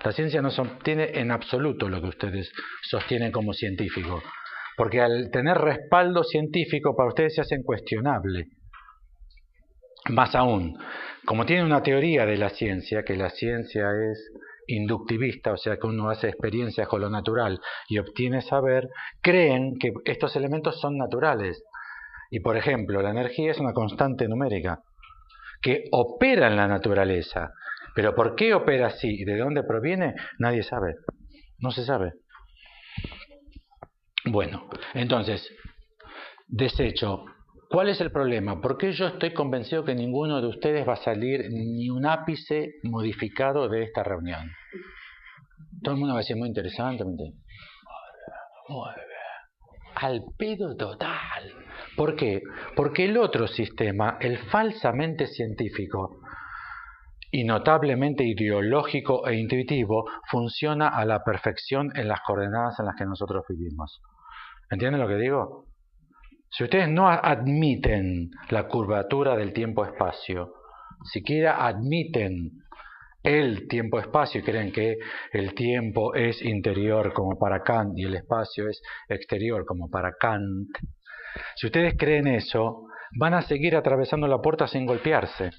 La ciencia no sostiene en absoluto lo que ustedes sostienen como científico, porque al tener respaldo científico para ustedes se hacen cuestionable. Más aún, como tienen una teoría de la ciencia, que la ciencia es inductivista, o sea que uno hace experiencias con lo natural y obtiene saber, creen que estos elementos son naturales. Y por ejemplo, la energía es una constante numérica que opera en la naturaleza. Pero ¿por qué opera así y de dónde proviene? Nadie sabe. No se sabe. Bueno, entonces, desecho. ¿Cuál es el problema? ¿Por qué yo estoy convencido que ninguno de ustedes va a salir ni un ápice modificado de esta reunión? Todo el mundo va a decir muy interesante. Muy bien. Al pedo total. ¿Por qué? Porque el otro sistema, el falsamente científico y notablemente ideológico e intuitivo, funciona a la perfección en las coordenadas en las que nosotros vivimos. ¿Entienden lo que digo? Si ustedes no admiten la curvatura del tiempo-espacio, siquiera admiten el tiempo-espacio y creen que el tiempo es interior como para Kant y el espacio es exterior como para Kant, si ustedes creen eso, van a seguir atravesando la puerta sin golpearse.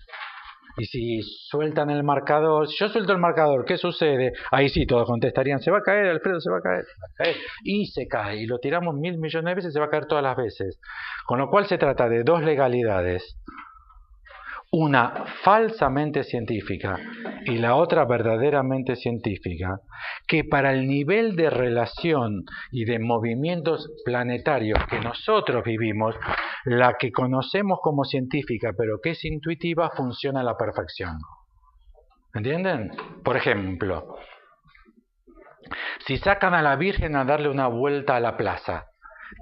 Y si sueltan el marcador, si yo suelto el marcador, ¿qué sucede? Ahí sí, todos contestarían, se va a caer, Alfredo, se va a caer, y se cae, y lo tiramos 1000 millones de veces, se va a caer todas las veces. Con lo cual se trata de dos legalidades, una falsamente científica y la otra verdaderamente científica, que para el nivel de relación y de movimientos planetarios que nosotros vivimos, la que conocemos como científica pero que es intuitiva funciona a la perfección. ¿Entienden? Por ejemplo, si sacan a la Virgen a darle una vuelta a la plaza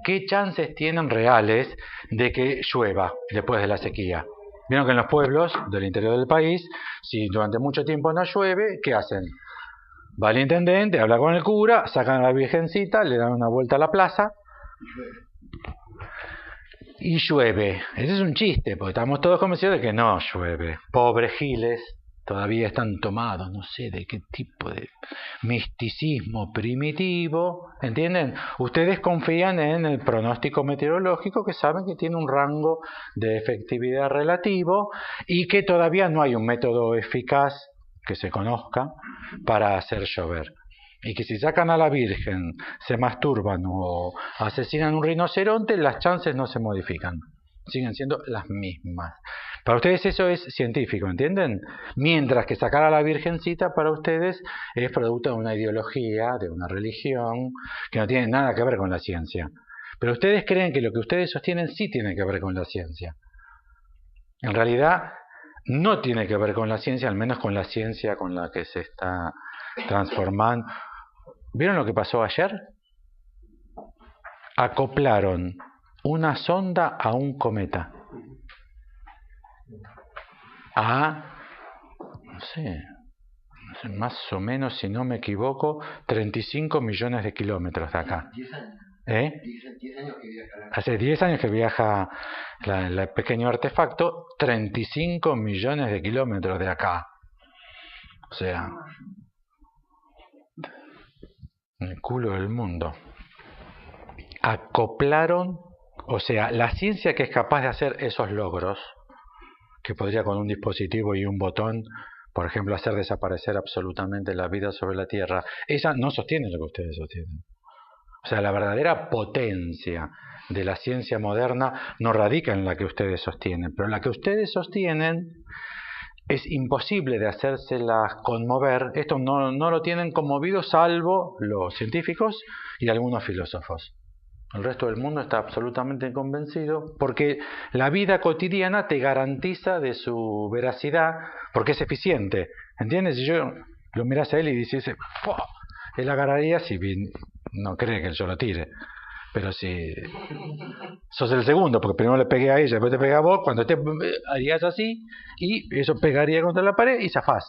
¿qué chances tienen reales de que llueva después de la sequía? Vieron que en los pueblos del interior del país, si durante mucho tiempo no llueve, ¿qué hacen? Va el intendente, habla con el cura, sacan a la virgencita, le dan una vuelta a la plaza y llueve. Ese es un chiste, porque estamos todos convencidos de que no llueve. Pobres giles, todavía están tomados, no sé de qué tipo de misticismo primitivo, ¿entienden? Ustedes confían en el pronóstico meteorológico, que saben que tiene un rango de efectividad relativo y que todavía no hay un método eficaz que se conozca para hacer llover. Y que si sacan a la Virgen, se masturban o asesinan un rinoceronte, las chances no se modifican. Siguen siendo las mismas. Para ustedes eso es científico, ¿entienden? Mientras que sacar a la Virgencita para ustedes es producto de una ideología, de una religión, que no tiene nada que ver con la ciencia. Pero ustedes creen que lo que ustedes sostienen sí tiene que ver con la ciencia. En realidad no tiene que ver con la ciencia, al menos con la ciencia con la que se está transformando. ¿Vieron lo que pasó ayer? Acoplaron una sonda a un cometa. No sé, más o menos, si no me equivoco, 35 millones de kilómetros de acá. 10 años. 10 años que viaja. Hace 10 años que viaja el pequeño artefacto, 35 millones de kilómetros de acá. O sea, el culo del mundo. Acoplaron, o sea, la ciencia que es capaz de hacer esos logros, que podría con un dispositivo y un botón, por ejemplo, hacer desaparecer absolutamente la vida sobre la Tierra, esa no sostiene lo que ustedes sostienen. O sea, la verdadera potencia de la ciencia moderna no radica en la que ustedes sostienen, pero la que ustedes sostienen es imposible de hacérselas conmover. Esto no lo tienen conmovido salvo los científicos y algunos filósofos. El resto del mundo está absolutamente convencido porque la vida cotidiana te garantiza de su veracidad porque es eficiente. ¿Entiendes? Si yo lo miras a él y dices, él agarraría si no cree que yo lo tire. Pero si sos el segundo, porque primero le pegué a ella, después te pegué a vos, cuando te harías así y eso pegaría contra la pared y zafás.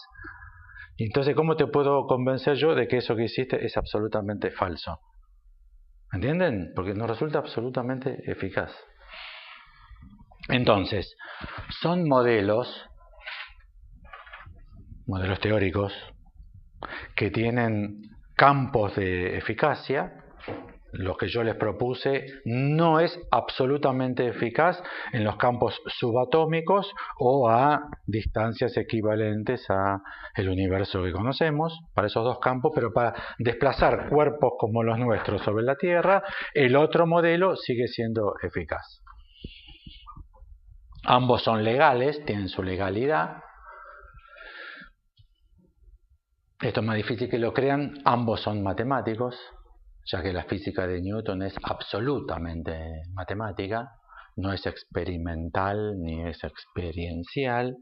Entonces, ¿cómo te puedo convencer yo de que eso que hiciste es absolutamente falso? ¿Entienden? Porque nos resulta absolutamente eficaz. Entonces, son modelos teóricos que tienen campos de eficacia. Lo que yo les propuse no es absolutamente eficaz en los campos subatómicos o a distancias equivalentes a el universo que conocemos, para esos dos campos, pero para desplazar cuerpos como los nuestros sobre la Tierra, el otro modelo sigue siendo eficaz. Ambos son legales, tienen su legalidad. Esto es más difícil que lo crean, ambos son matemáticos, ya que la física de Newton es absolutamente matemática, no es experimental ni es experiencial.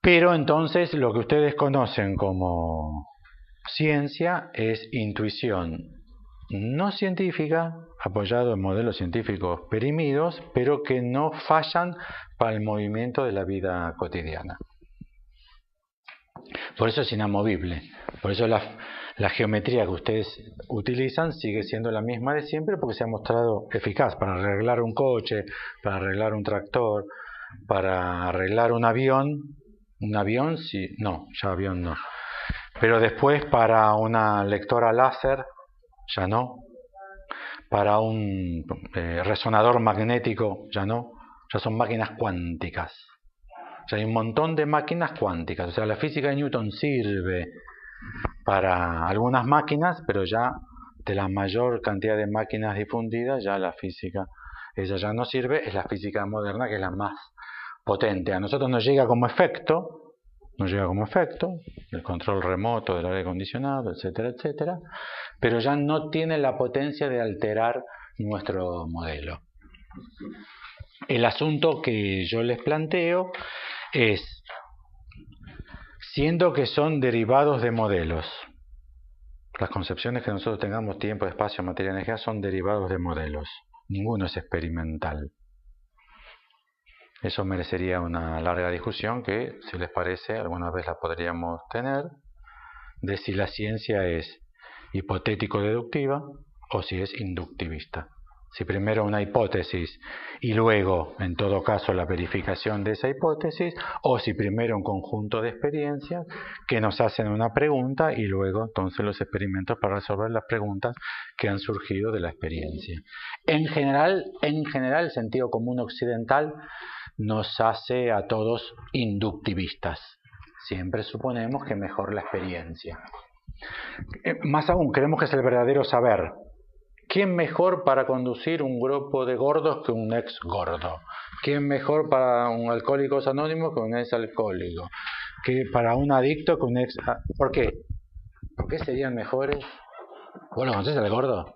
Pero entonces lo que ustedes conocen como ciencia es intuición no científica, apoyado en modelos científicos perimidos, pero que no fallan para el movimiento de la vida cotidiana. Por eso es inamovible, por eso la geometría que ustedes utilizan sigue siendo la misma de siempre porque se ha mostrado eficaz para arreglar un coche, para arreglar un tractor, para arreglar un avión. Un avión, sí, no, ya avión no. Pero después para una lectora láser, ya no. Para un resonador magnético, ya no. Ya son máquinas cuánticas. O sea, hay un montón de máquinas cuánticas. O sea, la física de Newton sirve para algunas máquinas, pero ya de la mayor cantidad de máquinas difundidas, ya la física, ella ya no sirve, es la física moderna que es la más potente. A nosotros nos llega como efecto, el control remoto del aire acondicionado, etcétera, etcétera, pero ya no tiene la potencia de alterar nuestro modelo. El asunto que yo les planteo es, siendo que son derivados de modelos, Las concepciones que nosotros tengamos, tiempo, espacio, materia, energía, son derivados de modelos. Ninguno es experimental. Eso merecería una larga discusión que, si les parece, alguna vez la podríamos tener, de si la ciencia es hipotético-deductiva o si es inductivista. Si primero una hipótesis y luego, en todo caso, la verificación de esa hipótesis, o si primero un conjunto de experiencias que nos hacen una pregunta y luego entonces los experimentos para resolver las preguntas que han surgido de la experiencia. En general, el sentido común occidental nos hace a todos inductivistas. Siempre suponemos que mejor la experiencia. Más aún, creemos que es el verdadero saber. ¿Quién mejor para conducir un grupo de gordos que un ex gordo? ¿Quién mejor para un alcohólico anónimo que un ex alcohólico? ¿Que para un adicto que un ex... ¿Por qué? ¿Por qué serían mejores? ¿Vos lo conocés al gordo?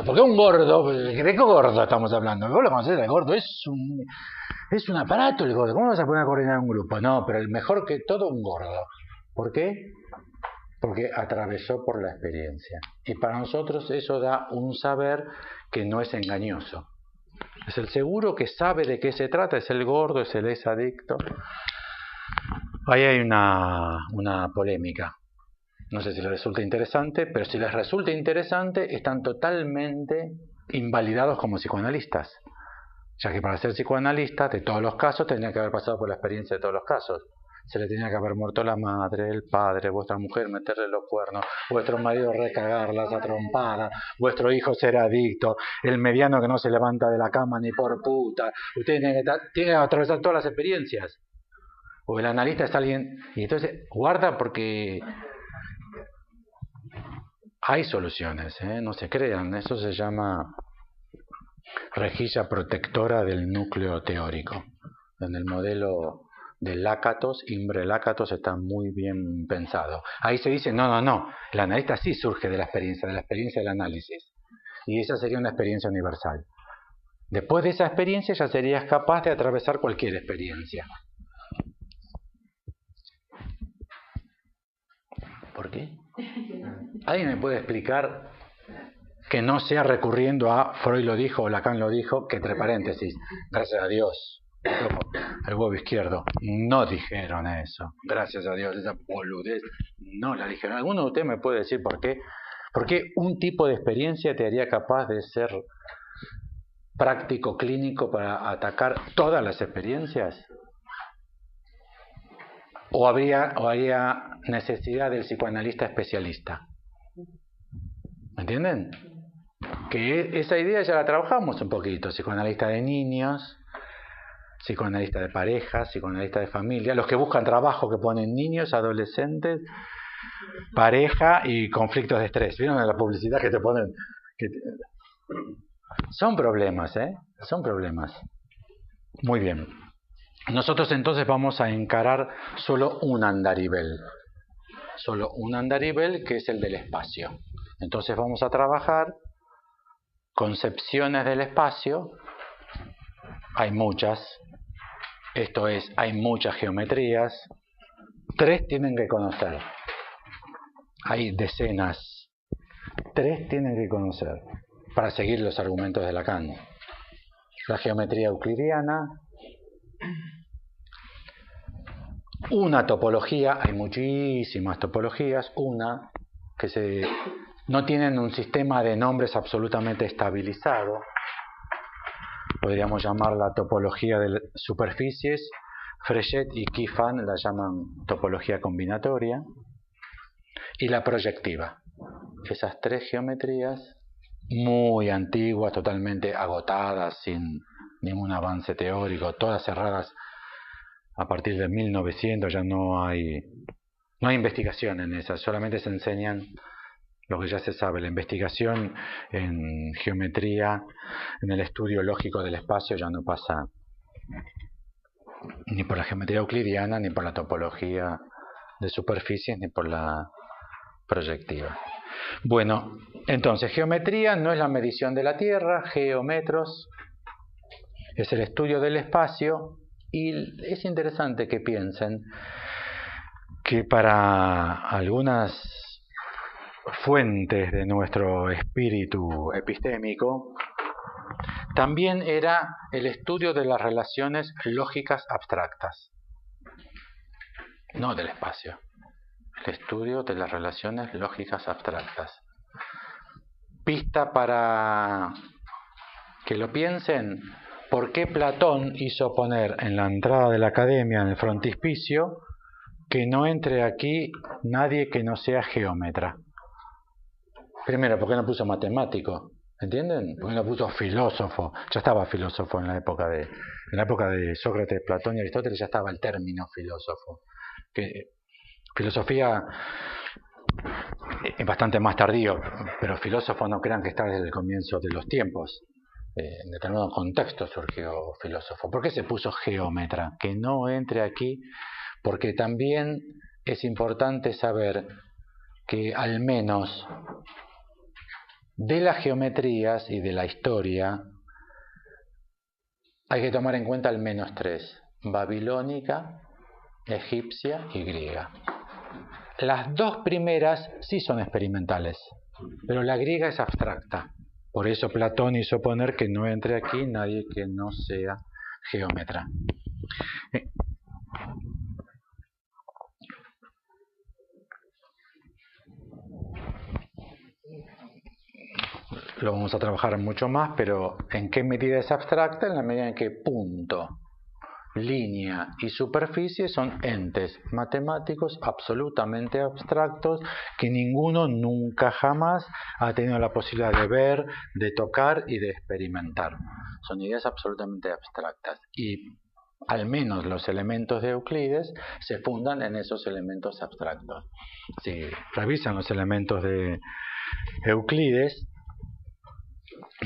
¿Por qué un gordo? ¿De qué gordo estamos hablando? ¿Vos lo conocés al gordo? Es un aparato el gordo. ¿Cómo vas a poner a coordinar un grupo? No, pero el mejor que todo, un gordo. ¿Por qué? Porque atravesó por la experiencia. Y para nosotros eso da un saber que no es engañoso. Es el seguro que sabe de qué se trata, es el gordo, es el ex adicto. Ahí hay una polémica. No sé si les resulta interesante, pero si les resulta interesante, están totalmente invalidados como psicoanalistas. Ya que para ser psicoanalista, de todos los casos, tendría que haber pasado por la experiencia de todos los casos. Se le tenía que haber muerto la madre, el padre, vuestra mujer meterle los cuernos, vuestro marido recagarlas a trompadas, vuestro hijo ser adicto, el mediano que no se levanta de la cama ni por puta. Usted tiene que atravesar todas las experiencias. O el analista es alguien... Y entonces, guarda porque hay soluciones, no se crean. Eso se llama rejilla protectora del núcleo teórico. En el modelo de Lakatos, Imre Lakatos, está muy bien pensado. Ahí se dice, no, el analista sí surge de la experiencia del análisis. Y esa sería una experiencia universal. Después de esa experiencia ya serías capaz de atravesar cualquier experiencia. ¿Por qué? ¿Alguien me puede explicar que no sea recurriendo a Freud lo dijo o Lacan lo dijo, que entre paréntesis, gracias a Dios, el huevo izquierdo, no dijeron eso, gracias a Dios, esa boludez no la dijeron? ¿Alguno de ustedes me puede decir por qué? ¿Por qué un tipo de experiencia te haría capaz de ser práctico, clínico para atacar todas las experiencias? ¿O habría necesidad del psicoanalista especialista? ¿Me entienden? Que esa idea ya la trabajamos un poquito. Psicoanalista de niños, psicoanalista de parejas, psicoanalista de familia, los que buscan trabajo, que ponen niños, adolescentes, pareja y conflictos de estrés. ¿Vieron en la publicidad que te ponen? Son problemas, son problemas. Muy bien. Nosotros entonces vamos a encarar solo un andarivel. Solo un andarivel, que es el del espacio. Entonces vamos a trabajar concepciones del espacio. Hay muchas. Esto es, hay muchas geometrías. 3 tienen que conocer. Hay decenas. 3 tienen que conocer para seguir los argumentos de Lacan. La geometría euclidiana. Una topología, hay muchísimas topologías. Una que no tienen un sistema de nombres absolutamente estabilizado. Podríamos llamarla topología de superficies. Frechet y Kifan la llaman topología combinatoria. Y la proyectiva. Esas 3 geometrías muy antiguas, totalmente agotadas, sin ningún avance teórico, todas cerradas a partir de 1900, ya no hay investigación en esas, solamente se enseñan lo que ya se sabe. La investigación en geometría, en el estudio lógico del espacio, ya no pasa ni por la geometría euclidiana, ni por la topología de superficies, ni por la proyectiva. Bueno, entonces geometría no es la medición de la Tierra, geómetros es el estudio del espacio. Y es interesante que piensen que para algunas fuentes de nuestro espíritu epistémico también era el estudio de las relaciones lógicas abstractas, no del espacio, el estudio de las relaciones lógicas abstractas. Pista para que lo piensen: ¿por qué Platón hizo poner en la entrada de la academia, en el frontispicio, que no entre aquí nadie que no sea geómetra? Primero, ¿por qué no puso matemático? ¿Entienden? ¿Por qué no puso filósofo? Ya estaba filósofo en la época de Sócrates, Platón y Aristóteles, ya estaba el término filósofo. Que filosofía es bastante más tardío, pero filósofo no crean que está desde el comienzo de los tiempos. En determinado contexto surgió filósofo. ¿Por qué se puso geómetra? Que no entre aquí, porque también es importante saber que al menos de las geometrías y de la historia hay que tomar en cuenta al menos tres: babilónica, egipcia y griega. Las dos primeras sí son experimentales, pero la griega es abstracta. Por eso Platón hizo poner que no entre aquí nadie que no sea geómetra. Lo vamos a trabajar mucho más, pero ¿en qué medida es abstracta? En la medida en que punto, línea y superficie son entes matemáticos absolutamente abstractos que ninguno nunca jamás ha tenido la posibilidad de ver, de tocar y de experimentar. Son ideas absolutamente abstractas y al menos los elementos de Euclides se fundan en esos elementos abstractos. Si revisan los elementos de Euclides,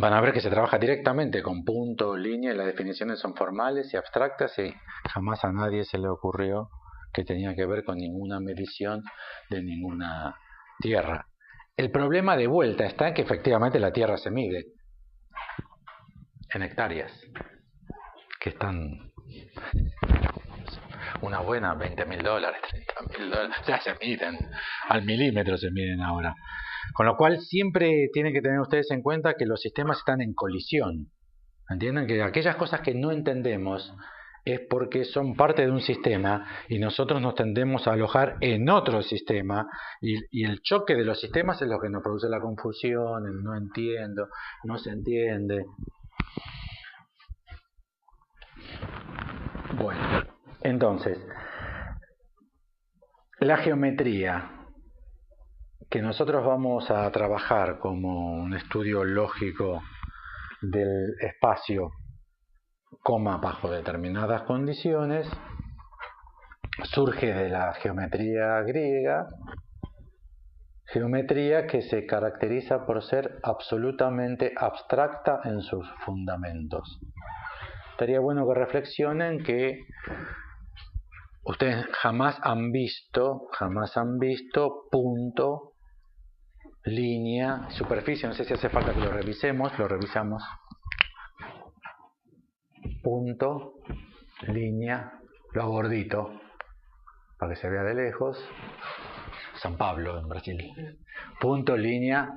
van a ver que se trabaja directamente con punto, línea, y las definiciones son formales y abstractas y jamás a nadie se le ocurrió que tenía que ver con ninguna medición de ninguna tierra. El problema de vuelta está en que efectivamente la tierra se mide en hectáreas, que están una buena $20.000, $30.000, ya se miden, al milímetro se miden ahora. Con lo cual siempre tienen que tener ustedes en cuenta que los sistemas están en colisión. ¿Entienden? Que aquellas cosas que no entendemos es porque son parte de un sistema y nosotros nos tendemos a alojar en otro sistema y el choque de los sistemas es lo que nos produce la confusión, el no entiendo, no se entiende. Bueno, entonces, la geometría que nosotros vamos a trabajar como un estudio lógico del espacio, bajo determinadas condiciones, surge de la geometría griega, geometría que se caracteriza por ser absolutamente abstracta en sus fundamentos. Estaría bueno que reflexionen que ustedes jamás han visto punto, línea, superficie. No sé si hace falta que lo revisemos, lo revisamos. Punto, línea, lo gordito, para que se vea de lejos. San Pablo, en Brasil. Punto, línea,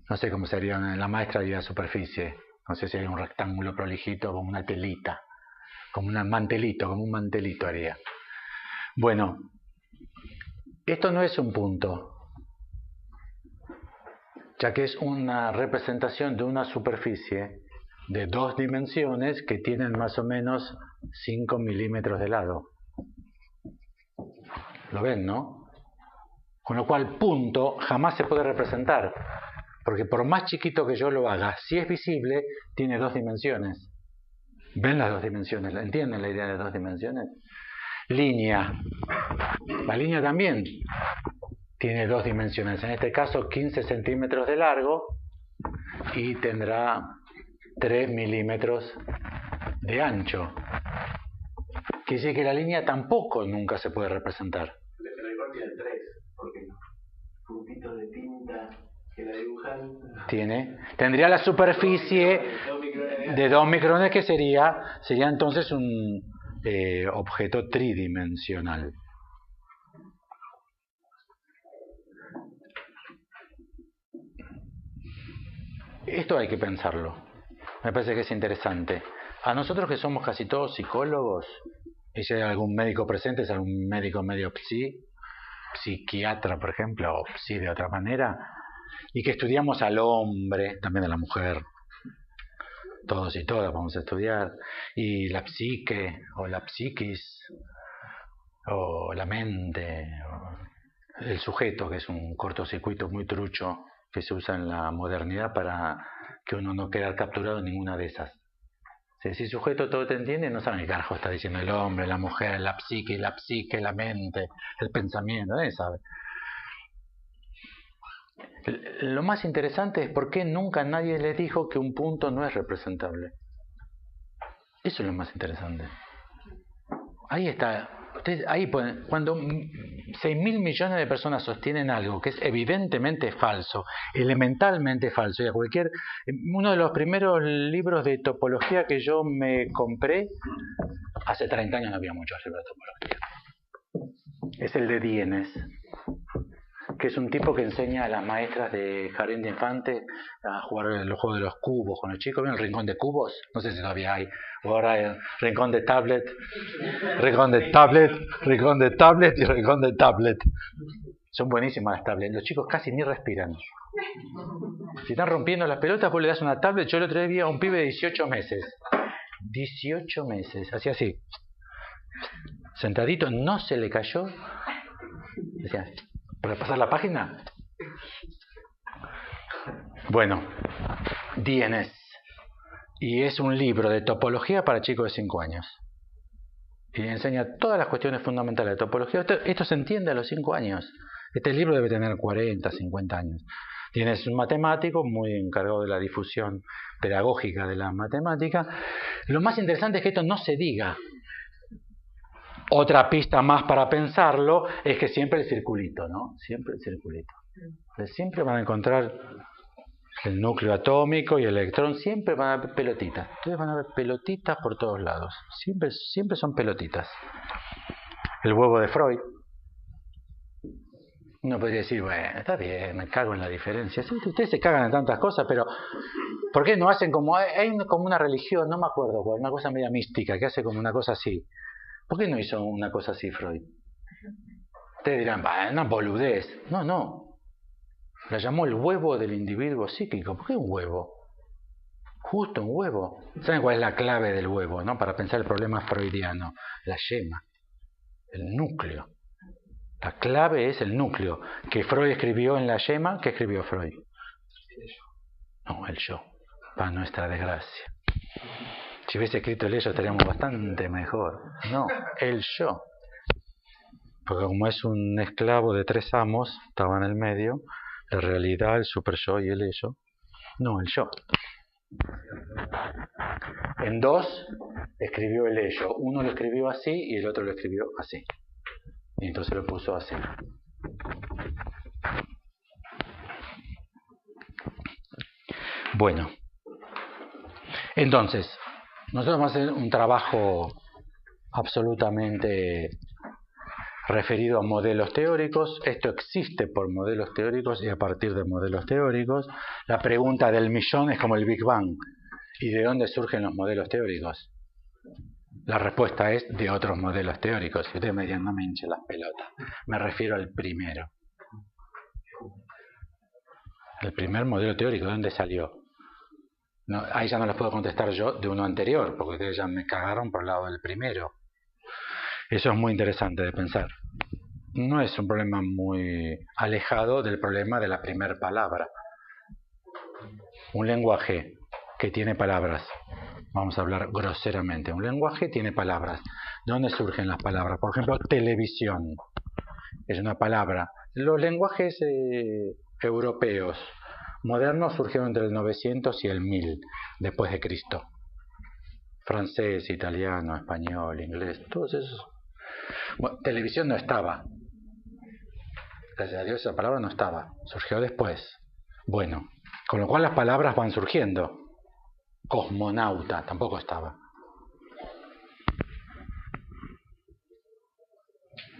no sé cómo sería, la maestra diría superficie. No sé si hay un rectángulo prolijito como una telita, como un mantelito haría. Bueno, esto no es un punto, ya que es una representación de una superficie de 2 dimensiones que tienen más o menos 5 milímetros de lado. ¿Lo ven, no? Con lo cual, punto jamás se puede representar, porque por más chiquito que yo lo haga, si es visible, tiene 2 dimensiones. ¿Ven las 2 dimensiones? ¿Entienden la idea de 2 dimensiones? Línea. La línea también tiene 2 dimensiones. En este caso, 15 centímetros de largo y tendrá 3 milímetros de ancho. Quiere decir que la línea tampoco nunca se puede representar. Pero igual tiene 3, porque puntitos de tinta que la dibujan. Tendría la superficie de 2 micrones, que sería entonces un objeto tridimensional. Esto hay que pensarlo. Me parece que es interesante. A nosotros que somos casi todos psicólogos, y si hay algún médico presente, es algún médico medio psiquiatra, por ejemplo, o psi de otra manera, y que estudiamos al hombre, también a la mujer, todos y todas vamos a estudiar, y la psique, o la psiquis, o la mente, o el sujeto, que es un cortocircuito muy trucho que se usa en la modernidad para que uno no quede capturado en ninguna de esas. Si el sujeto todo te entiende, no saben qué carajo está diciendo el hombre, la mujer, la psique, la mente, el pensamiento, nadie sabe. Lo más interesante es por qué nunca nadie les dijo que un punto no es representable. Eso es lo más interesante. Ahí está. Ustedes ahí pueden, cuando 6.000 millones de personas sostienen algo que es evidentemente falso, elementalmente falso, y a cualquier... Uno de los primeros libros de topología que yo me compré, hace 30 años no había muchos libros de topología, es el de Dienes, que es un tipo que enseña a las maestras de jardín de infantes a jugar los juegos de los cubos con los chicos. ¿Ven el rincón de cubos? No sé si todavía hay. O ahora hay rincón de tablet, rincón de tablet, rincón de tablet y rincón de tablet. Son buenísimas las tablets. Los chicos casi ni respiran. Si están rompiendo las pelotas, vos le das una tablet. Yo el otro día vi a un pibe de 18 meses. 18 meses. Hacía así. Sentadito, no se le cayó. Decía... ¿Para pasar la página? Bueno, Dienes. Y es un libro de topología para chicos de 5 años. Y enseña todas las cuestiones fundamentales de topología. Esto se entiende a los 5 años. Este libro debe tener 40, 50 años. Dienes es un matemático muy encargado de la difusión pedagógica de la matemática. Lo más interesante es que esto no se diga. Otra pista más para pensarlo es que siempre el circulito, ¿no? Siempre el circulito. Siempre van a encontrar el núcleo atómico y el electrón, siempre van a haber pelotitas. Ustedes van a ver pelotitas por todos lados. Siempre son pelotitas. El huevo de Freud. Uno podría decir, bueno, está bien, me cago en la diferencia. Sí, ustedes se cagan en tantas cosas, pero ¿por qué no hacen como... Hay como una religión, no me acuerdo, una cosa media mística, que hace como una cosa así. ¿Por qué no hizo una cosa así Freud? Ustedes dirán, una boludez. No. La llamó el huevo del individuo psíquico. ¿Por qué un huevo? Justo un huevo. ¿Saben cuál es la clave del huevo, no? Para pensar el problema freudiano. La yema. El núcleo. La clave es el núcleo. Que Freud escribió en la yema. ¿Qué escribió Freud? No, el yo. Para nuestra desgracia. Si hubiese escrito el yo estaríamos bastante mejor. No, el yo. Porque como es un esclavo de 3 amos, estaba en el medio, la realidad, el super yo y el ello. No, el yo. En 2 escribió el ello. Uno lo escribió así y el otro lo escribió así. Y entonces lo puso así. Bueno. Entonces, nosotros vamos a hacer un trabajo absolutamente referido a modelos teóricos. Esto existe por modelos teóricos y a partir de modelos teóricos. La pregunta del millón es como el Big Bang. ¿Y de dónde surgen los modelos teóricos? La respuesta es de otros modelos teóricos. Si ustedes me dicen, no me hinche las pelotas, me refiero al primero. El primer modelo teórico, ¿de dónde salió? No, ahí ya no les puedo contestar yo de uno anterior, porque ustedes ya me cagaron por el lado del primero. Eso es muy interesante de pensar. No es un problema muy alejado del problema de la primera palabra. Un lenguaje que tiene palabras, vamos a hablar groseramente, un lenguaje tiene palabras. ¿De dónde surgen las palabras? Por ejemplo, televisión es una palabra. Los lenguajes europeos modernos surgieron entre el 900 y el 1000 después de Cristo. Francés, italiano, español, inglés, todos esos. Bueno, televisión no estaba. Gracias a Dios esa palabra no estaba. Surgió después. Bueno, con lo cual las palabras van surgiendo. Cosmonauta tampoco estaba.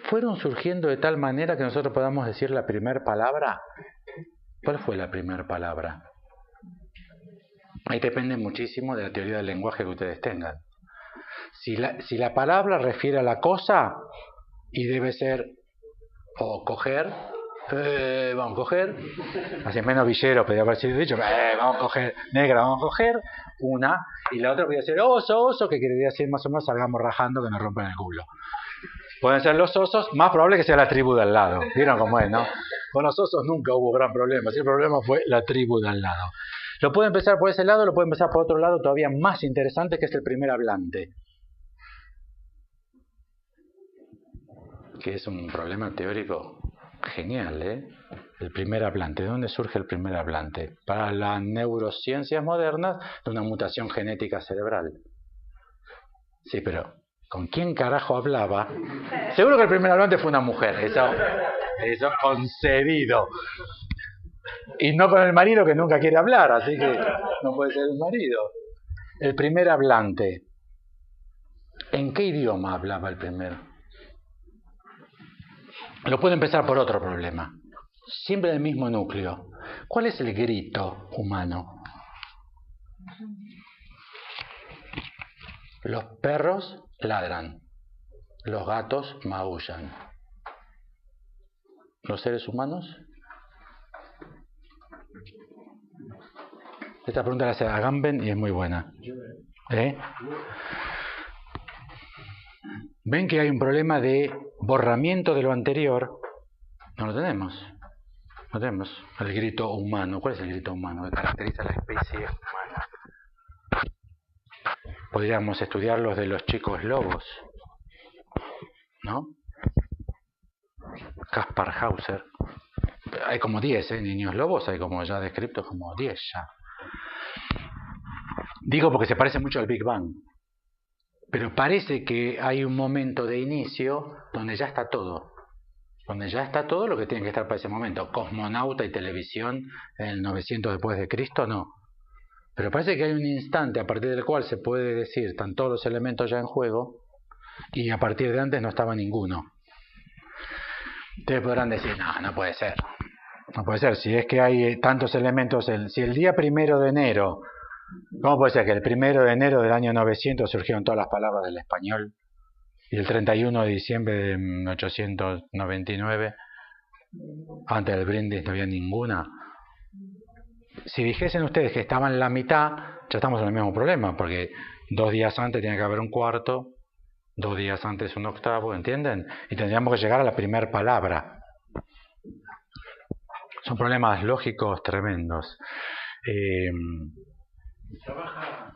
Fueron surgiendo de tal manera que nosotros podamos decir la primera palabra. ¿Cuál fue la primera palabra? Ahí depende muchísimo de la teoría del lenguaje que ustedes tengan. Si la palabra refiere a la cosa y debe ser o coger, vamos a coger, así menos villero podría haber sido dicho, vamos a coger, negra, vamos a coger una, y la otra podría ser oso, que quería decir más o menos salgamos rajando que nos rompen el culo. Pueden ser los osos, más probable que sea la tribu de al lado. ¿Vieron cómo es, no? Con los osos nunca hubo gran problema, el problema fue la tribu de al lado. Lo puede empezar por ese lado, lo puede empezar por otro lado todavía más interesante, que es el primer hablante. Que es un problema teórico genial, ¿eh? El primer hablante. ¿De dónde surge el primer hablante? Para las neurociencias modernas, de una mutación genética cerebral. Sí, pero ¿con quién carajo hablaba? Seguro que el primer hablante fue una mujer. Eso concedido. Y no con el marido, que nunca quiere hablar, así que no puede ser el marido. El primer hablante. ¿En qué idioma hablaba el primero? Lo puede empezar por otro problema. Siempre del mismo núcleo. ¿Cuál es el grito humano? Los perros ladran. Los gatos maullan. ¿Los seres humanos? Esta pregunta la hace Agamben y es muy buena. ¿Ven que hay un problema de borramiento de lo anterior? No lo tenemos. No tenemos el grito humano. ¿Cuál es el grito humano que caracteriza a la especie humana? Podríamos estudiar los de los chicos lobos, ¿no? Kaspar Hauser. Hay como 10, niños lobos, hay como ya descritos como 10 ya. Digo porque se parece mucho al Big Bang. Pero parece que hay un momento de inicio donde ya está todo. Donde ya está todo lo que tiene que estar para ese momento. Cosmonauta y televisión en el 900 después de Cristo, no. Pero parece que hay un instante a partir del cual se puede decir, están todos los elementos ya en juego, y a partir de antes no estaba ninguno. Ustedes podrán decir, no puede ser. No puede ser, si es que hay tantos elementos, si el día 1 de enero, ¿cómo puede ser que el 1 de enero del año 900 surgieron todas las palabras del español y el 31 de diciembre de 1899, antes del brindis, no había ninguna? Si dijesen ustedes que estaban en la mitad, ya estamos en el mismo problema, porque 2 días antes tiene que haber un cuarto, 2 días antes un octavo, ¿entienden? Y tendríamos que llegar a la primera palabra. Son problemas lógicos tremendos. Trabaja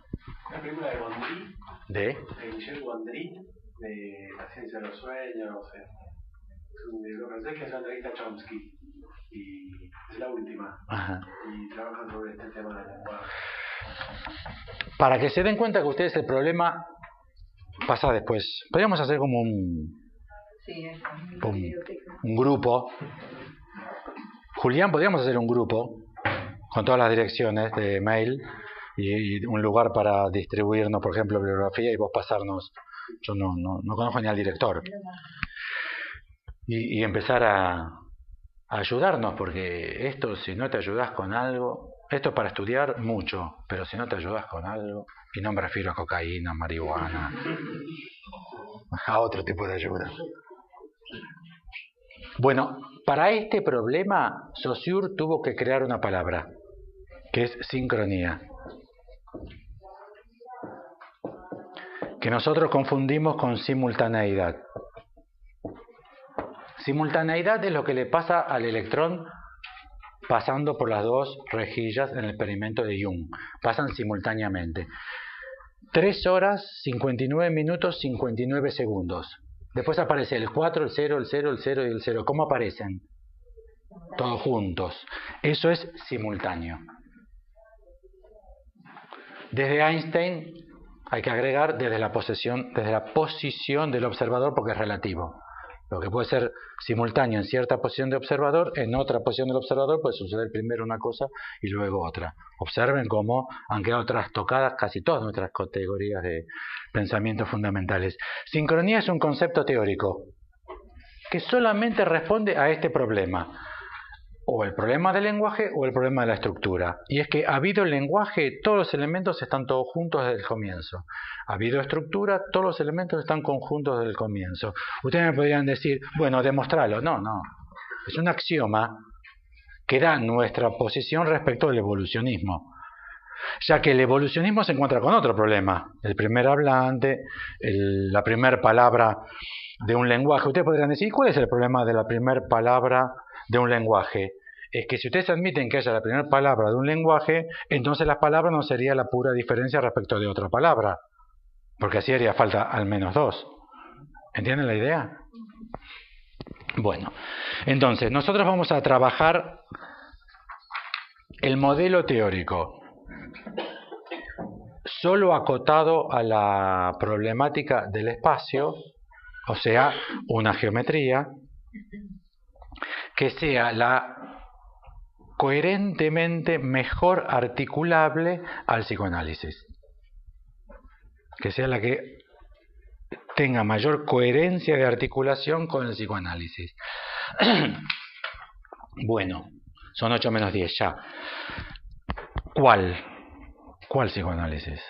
una película de Gondry, ¿De? Michel Gondry, de La ciencia de los sueños. Es un libro francés que se llama Rita Chomsky. Y es la última. Ajá. Y trabaja sobre este tema del lenguaje. Para que se den cuenta que ustedes el problema pasa después. Podríamos hacer como un grupo. Julián, podríamos hacer un grupo con todas las direcciones de mail y un lugar para distribuirnos, por ejemplo, bibliografía y vos pasarnos. Yo no conozco ni al director. Y empezar a ayudarnos, porque esto, si no te ayudas con algo, esto es para estudiar mucho, pero si no te ayudas con algo, y no me refiero a cocaína, marihuana, a otro tipo de ayuda. Bueno, para este problema, Saussure tuvo que crear una palabra, que es sincronía, que nosotros confundimos con simultaneidad. Simultaneidad es lo que le pasa al electrón pasando por las 2 rejillas en el experimento de Jung. Pasan simultáneamente. 3 horas, 59 minutos, 59 segundos. Después aparece el 4, el 0, el 0, el 0 y el 0. ¿Cómo aparecen? Todos juntos. Eso es simultáneo. Desde Einstein hay que agregar desde la posición del observador, porque es relativo. Lo que puede ser simultáneo en cierta posición de observador, en otra posición del observador puede suceder primero una cosa y luego otra. Observen cómo han quedado trastocadas casi todas nuestras categorías de pensamientos fundamentales. Sincronía es un concepto teórico que solamente responde a este problema. o el problema del lenguaje o el problema de la estructura. Y es que ha habido el lenguaje, todos los elementos están todos juntos desde el comienzo. Ha habido estructura, todos los elementos están conjuntos desde el comienzo. Ustedes me podrían decir, bueno, demostrarlo. No, no. Es un axioma que da nuestra posición respecto al evolucionismo. Ya que el evolucionismo se encuentra con otro problema. El primer hablante, la primera palabra de un lenguaje. Ustedes podrían decir, ¿cuál es el problema de la primera palabra de un lenguaje? Es que si ustedes admiten que haya la primera palabra de un lenguaje, entonces la palabra no sería la pura diferencia respecto de otra palabra. Porque así haría falta al menos dos. ¿Entienden la idea? Bueno, entonces nosotros vamos a trabajar el modelo teórico solo acotado a la problemática del espacio, o sea, una geometría que sea la coherentemente mejor articulable al psicoanálisis, que sea la que tenga mayor coherencia de articulación con el psicoanálisis. Bueno, son 8 menos 10 ya. ¿Cuál psicoanálisis?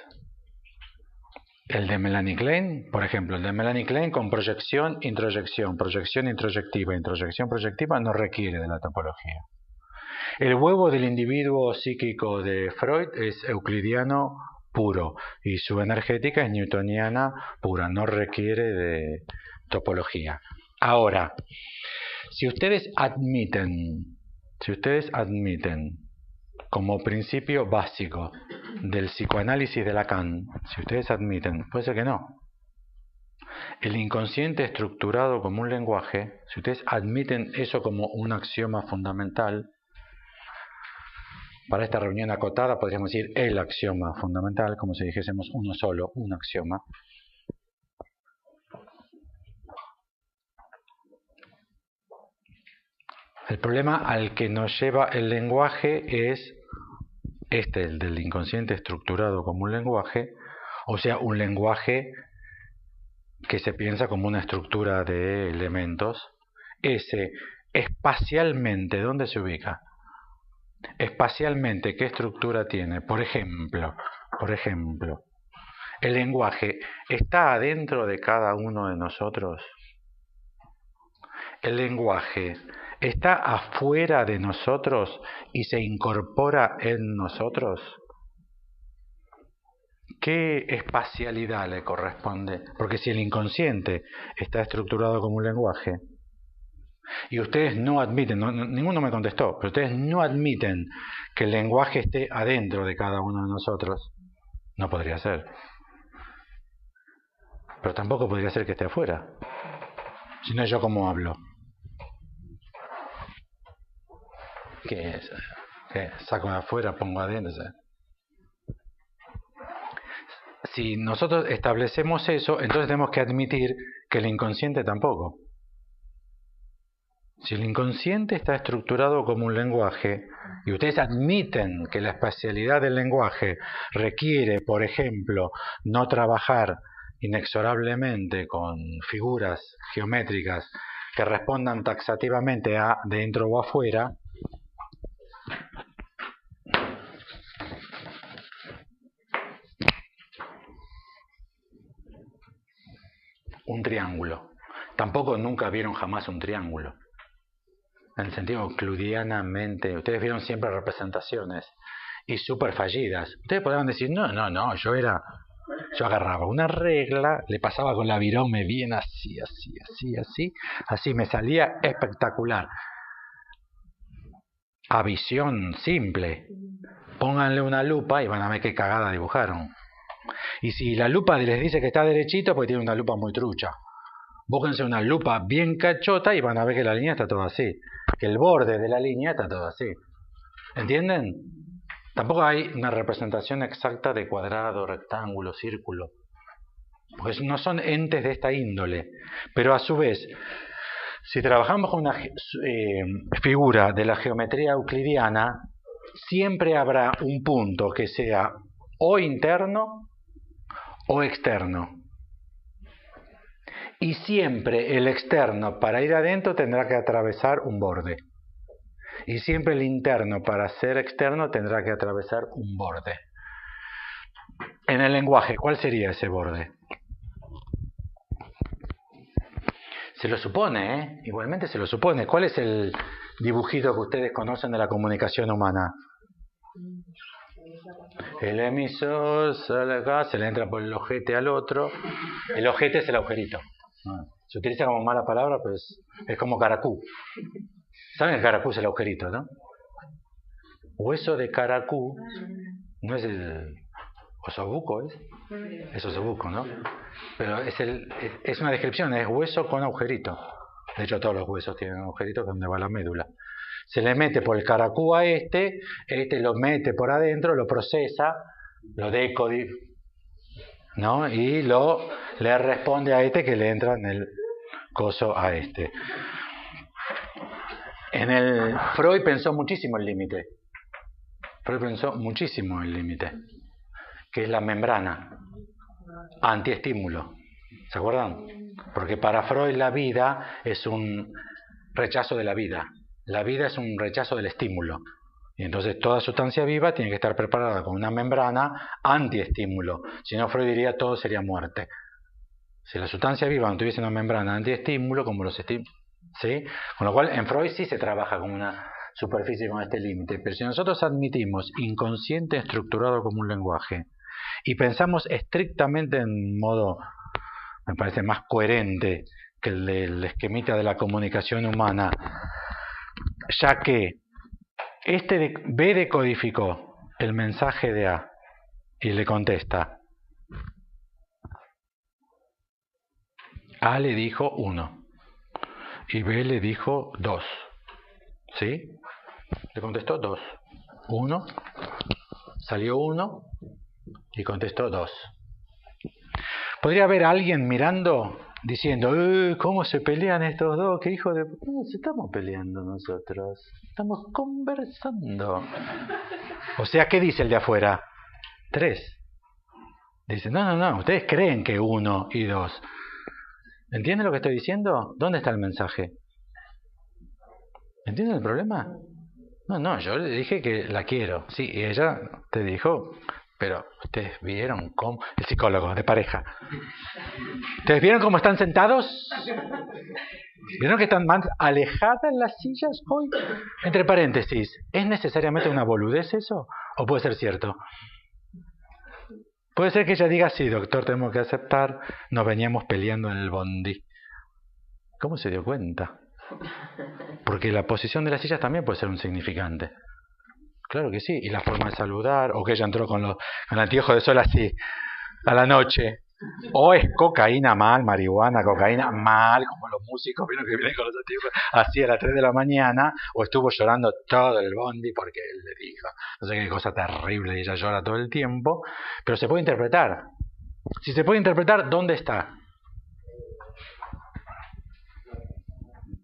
El de Melanie Klein, por ejemplo, el de Melanie Klein con proyección, introyección introyectiva no requiere de la topología. El huevo del individuo psíquico de Freud es euclidiano puro y su energética es newtoniana pura, no requiere de topología. Ahora, si ustedes admiten como principio básico del psicoanálisis de Lacan, si ustedes admiten, puede ser que no, el inconsciente estructurado como un lenguaje, si ustedes admiten eso como un axioma fundamental, para esta reunión acotada podríamos decir el axioma fundamental, como si dijésemos uno solo, un axioma. El problema al que nos lleva el lenguaje es el del inconsciente estructurado como un lenguaje, o sea, un lenguaje que se piensa como una estructura de elementos. Ese, espacialmente, ¿dónde se ubica? Espacialmente, ¿qué estructura tiene? Por ejemplo, ¿el lenguaje está adentro de cada uno de nosotros? ¿El lenguaje está afuera de nosotros y se incorpora en nosotros? ¿Qué espacialidad le corresponde? Porque si el inconsciente está estructurado como un lenguaje, y ustedes no admiten, ninguno me contestó, pero ustedes no admiten que el lenguaje esté adentro de cada uno de nosotros, no podría ser. Pero tampoco podría ser que esté afuera. Si no, ¿yo cómo hablo? ¿Qué es? ¿Qué? Saco de afuera, pongo adentro. Si nosotros establecemos eso, entonces tenemos que admitir que el inconsciente tampoco. Si el inconsciente está estructurado como un lenguaje, y ustedes admiten que la espacialidad del lenguaje requiere, por ejemplo, no trabajar inexorablemente con figuras geométricas que respondan taxativamente a dentro o afuera, un triángulo. Tampoco nunca vieron jamás un triángulo. En el sentido euclidianamente, ustedes vieron siempre representaciones y súper fallidas. Ustedes podrían decir, no, yo agarraba una regla, le pasaba con la virome bien así, me salía espectacular. A visión simple. Pónganle una lupa y van a ver qué cagada dibujaron. Y si la lupa les dice que está derechito, pues tiene una lupa muy trucha. Búsquense una lupa bien cachota y van a ver que la línea está toda así. Que el borde de la línea está todo así. ¿Entienden? Tampoco hay una representación exacta de cuadrado, rectángulo, círculo. Pues no son entes de esta índole. Pero a su vez, si trabajamos con una figura de la geometría euclidiana, siempre habrá un punto que sea o interno o externo. Y siempre el externo, para ir adentro, tendrá que atravesar un borde. Y siempre el interno, para ser externo, tendrá que atravesar un borde. En el lenguaje, ¿cuál sería ese borde? Se lo supone, ¿eh? Igualmente se lo supone. ¿Cuál es el dibujito que ustedes conocen de la comunicación humana? El emisor sale acá, se le entra por el ojete al otro. El ojete es el agujerito. Se utiliza como mala palabra, pues es como caracú. ¿Saben que caracú es el agujerito, no? Hueso de caracú no es el osobuco, ¿es? Es osobuco, ¿no? Pero es una descripción, es hueso con agujerito. De hecho, todos los huesos tienen agujeritos donde va la médula. Se le mete por el caracú a este lo mete por adentro, lo procesa, lo decodifica, ¿no? Y le responde a que le entra en el coso a este. Freud pensó muchísimo el límite. Freud pensó muchísimo el límite, que es la membrana antiestímulo. ¿Se acuerdan? Porque para Freud la vida es un rechazo de la vida. La vida es un rechazo del estímulo. Y entonces toda sustancia viva tiene que estar preparada con una membrana antiestímulo. Si no, Freud diría todo sería muerte. Si la sustancia viva no tuviese una membrana antiestímulo, como los estímulos, ¿sí? Con lo cual en Freud sí se trabaja con una superficie con este límite. Pero si nosotros admitimos inconsciente estructurado como un lenguaje y pensamos estrictamente en modo, me parece más coherente que el del esquemita de la comunicación humana, ya que B decodificó el mensaje de A y le contesta. A le dijo 1 y B le dijo 2. ¿Sí? Le contestó 2. 1, salió 1 y contestó 2. Podría haber alguien mirando diciendo, ¿cómo se pelean estos dos? ¿Qué hijo de...? No, se estamos peleando nosotros. Estamos conversando. O sea, ¿qué dice el de afuera? 3. Dice, no, ustedes creen que 1 y 2. ¿Entienden lo que estoy diciendo? ¿Dónde está el mensaje? ¿Entienden el problema? No, yo le dije que la quiero. Sí, y ella te dijo, pero ustedes vieron cómo... El psicólogo de pareja. ¿Ustedes vieron cómo están sentados? ¿Vieron que están más alejadas las sillas hoy? Entre paréntesis, ¿es necesariamente una boludez eso? ¿O puede ser cierto? Puede ser que ella diga, sí, doctor, tenemos que aceptar, nos veníamos peleando en el bondi. ¿Cómo se dio cuenta? Porque la posición de las sillas también puede ser un significante. Claro que sí, y la forma de saludar, o que ella entró con el anteojo de sol así, a la noche. O es cocaína mal, marihuana, cocaína mal, como los músicos vieron que vienen con los anteojos así a las 3 de la mañana, o estuvo llorando todo el bondi porque él le dijo, no sé qué cosa terrible, y ella llora todo el tiempo, pero se puede interpretar. Si se puede interpretar, ¿dónde está?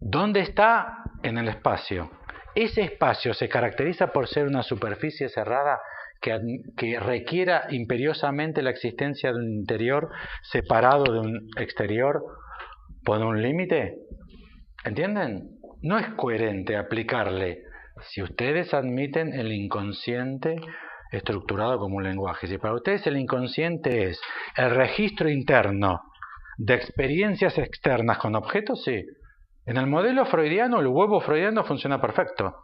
¿Dónde está? En el espacio. Ese espacio se caracteriza por ser una superficie cerrada que requiera imperiosamente la existencia de un interior separado de un exterior por un límite. ¿Entienden? No es coherente aplicarle, si ustedes admiten el inconsciente estructurado como un lenguaje. Si para ustedes el inconsciente es el registro interno de experiencias externas con objetos, sí. En el modelo freudiano, el huevo freudiano funciona perfecto.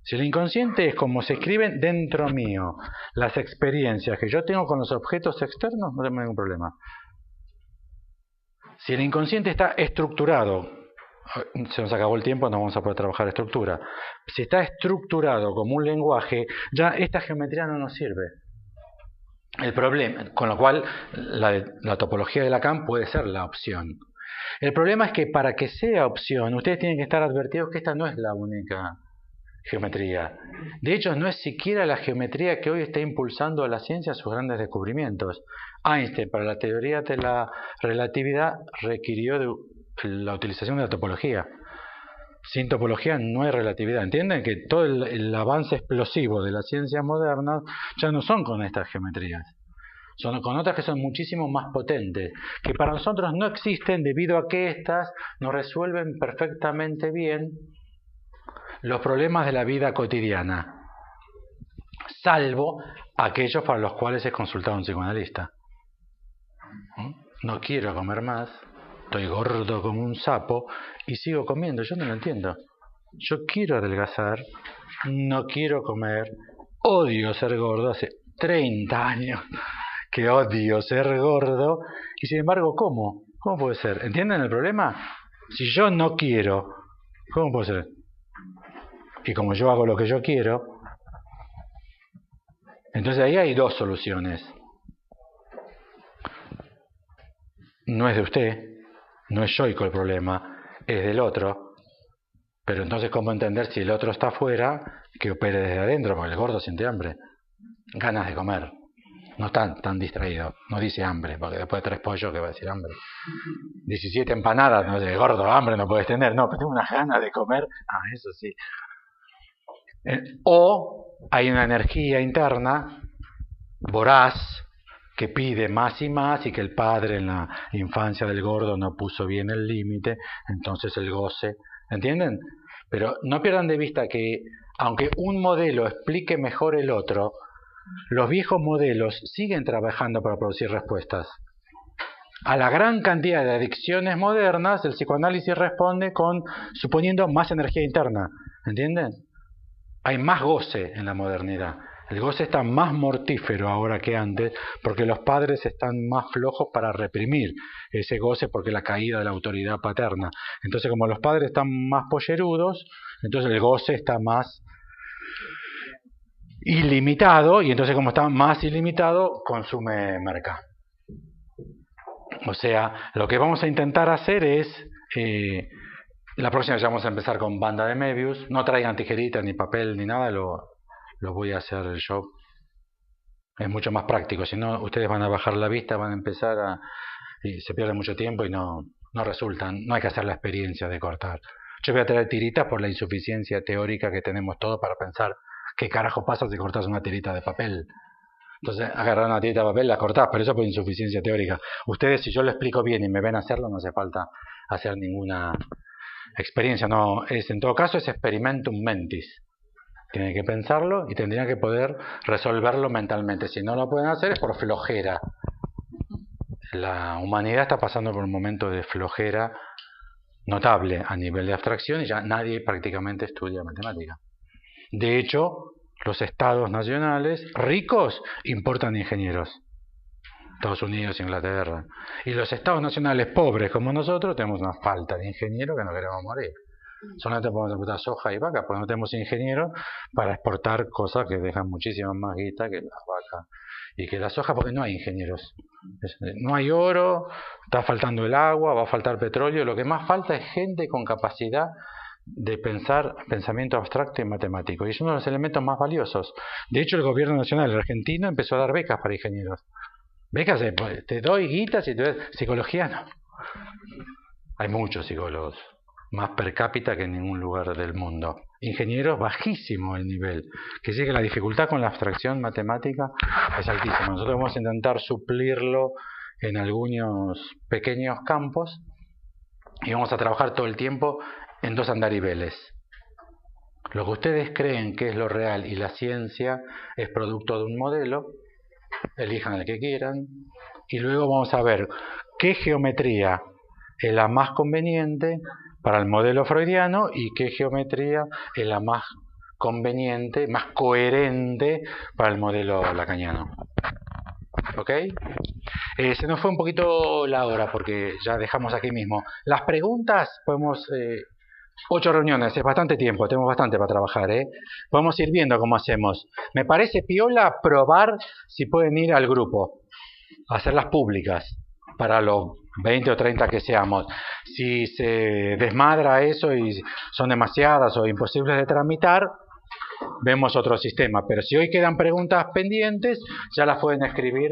Si el inconsciente es como se escriben dentro mío las experiencias que yo tengo con los objetos externos, no tengo ningún problema. Si el inconsciente está estructurado, se nos acabó el tiempo, no vamos a poder trabajar estructura. Si está estructurado como un lenguaje, ya esta geometría no nos sirve. El problema, con lo cual la topología de Lacan puede ser la opción. El problema es que para que sea opción, ustedes tienen que estar advertidos que esta no es la única geometría. De hecho, no es siquiera la geometría que hoy está impulsando a la ciencia sus grandes descubrimientos. Einstein, para la teoría de la relatividad, requirió de la utilización de la topología. Sin topología no hay relatividad. ¿Entienden? Que todo el avance explosivo de la ciencia moderna ya no son con estas geometrías. Son con otras que son muchísimo más potentes, que para nosotros no existen debido a que estas nos resuelven perfectamente bien los problemas de la vida cotidiana, salvo aquellos para los cuales es consultado a un psicoanalista. No quiero comer más, estoy gordo como un sapo y sigo comiendo, yo no lo entiendo. Yo quiero adelgazar, no quiero comer, odio ser gordo, hace 30 años que odio ser gordo y sin embargo como. ¿Cómo puede ser? ¿Entienden el problema? Si yo no quiero, ¿cómo puede ser? Y como yo hago lo que yo quiero, entonces ahí hay dos soluciones. No es de usted, no es yoico el problema, es del otro. Pero entonces, ¿cómo entender si el otro está afuera, que opere desde adentro? Porque el gordo siente hambre, ganas de comer. No está tan distraído, no dice hambre, porque después de 3 pollos, ¿qué va a decir hambre? 17 empanadas, no sé, gordo, hambre no puedes tener. No, pero tengo unas ganas de comer. Ah, eso sí. O hay una energía interna, voraz, que pide más y más y que el padre en la infancia del gordo no puso bien el límite, entonces el goce, ¿entienden? Pero no pierdan de vista que aunque un modelo explique mejor el otro, los viejos modelos siguen trabajando para producir respuestas. A la gran cantidad de adicciones modernas, el psicoanálisis responde suponiendo más energía interna, ¿entienden? Hay más goce en la modernidad. El goce está más mortífero ahora que antes porque los padres están más flojos para reprimir ese goce porque la caída de la autoridad paterna. Entonces, como los padres están más pollerudos, entonces el goce está más ilimitado y entonces como está más ilimitado, consume merca. O sea, lo que vamos a intentar hacer es... la próxima ya vamos a empezar con banda de Möbius. No traigan tijeritas ni papel ni nada, lo voy a hacer yo. Es mucho más práctico, si no ustedes van a bajar la vista, van a empezar y se pierde mucho tiempo y no resultan. No hay que hacer la experiencia de cortar. Yo voy a traer tiritas por la insuficiencia teórica que tenemos todos para pensar qué carajo pasa si cortas una tirita de papel. Entonces agarrar una tirita de papel, la cortás, pero eso por insuficiencia teórica. Ustedes, si yo lo explico bien y me ven hacerlo, no hace falta hacer ninguna experiencia. No, en todo caso es experimentum mentis. Tienen que pensarlo y tendrían que poder resolverlo mentalmente. Si no lo pueden hacer es por flojera. La humanidad está pasando por un momento de flojera notable a nivel de abstracción y ya nadie prácticamente estudia matemática. De hecho, los estados nacionales ricos importan ingenieros. Estados Unidos, Inglaterra. Y los estados nacionales pobres como nosotros tenemos una falta de ingenieros que no queremos morir. Solamente podemos exportar soja y vaca, porque no tenemos ingenieros para exportar cosas que dejan muchísima más guita que las vacas y que la soja, porque no hay ingenieros. No hay oro, está faltando el agua, va a faltar petróleo. Lo que más falta es gente con capacidad de pensamiento abstracto y matemático. Y es uno de los elementos más valiosos. De hecho, el gobierno nacional argentino empezó a dar becas para ingenieros. Becas, te doy guitas y psicología no. Hay muchos psicólogos. Más per cápita que en ningún lugar del mundo. Ingenieros, bajísimo el nivel. Que sí que la dificultad con la abstracción matemática es altísima. Nosotros vamos a intentar suplirlo en algunos pequeños campos y vamos a trabajar todo el tiempo en 2 andariveles. Lo que ustedes creen que es lo real y la ciencia es producto de un modelo, elijan el que quieran, y luego vamos a ver qué geometría es la más conveniente para el modelo freudiano y qué geometría es la más conveniente, más coherente para el modelo lacaniano. ¿Ok? Se nos fue un poquito la hora porque ya dejamos aquí mismo. Las preguntas, podemos... 8 reuniones, es bastante tiempo, tenemos bastante para trabajar, ¿eh? Podemos ir viendo cómo hacemos. Me parece piola probar si pueden ir al grupo, hacerlas públicas para los 20 o 30 que seamos. Si se desmadra eso y son demasiadas o imposibles de tramitar, vemos otro sistema. Pero si hoy quedan preguntas pendientes, ya las pueden escribir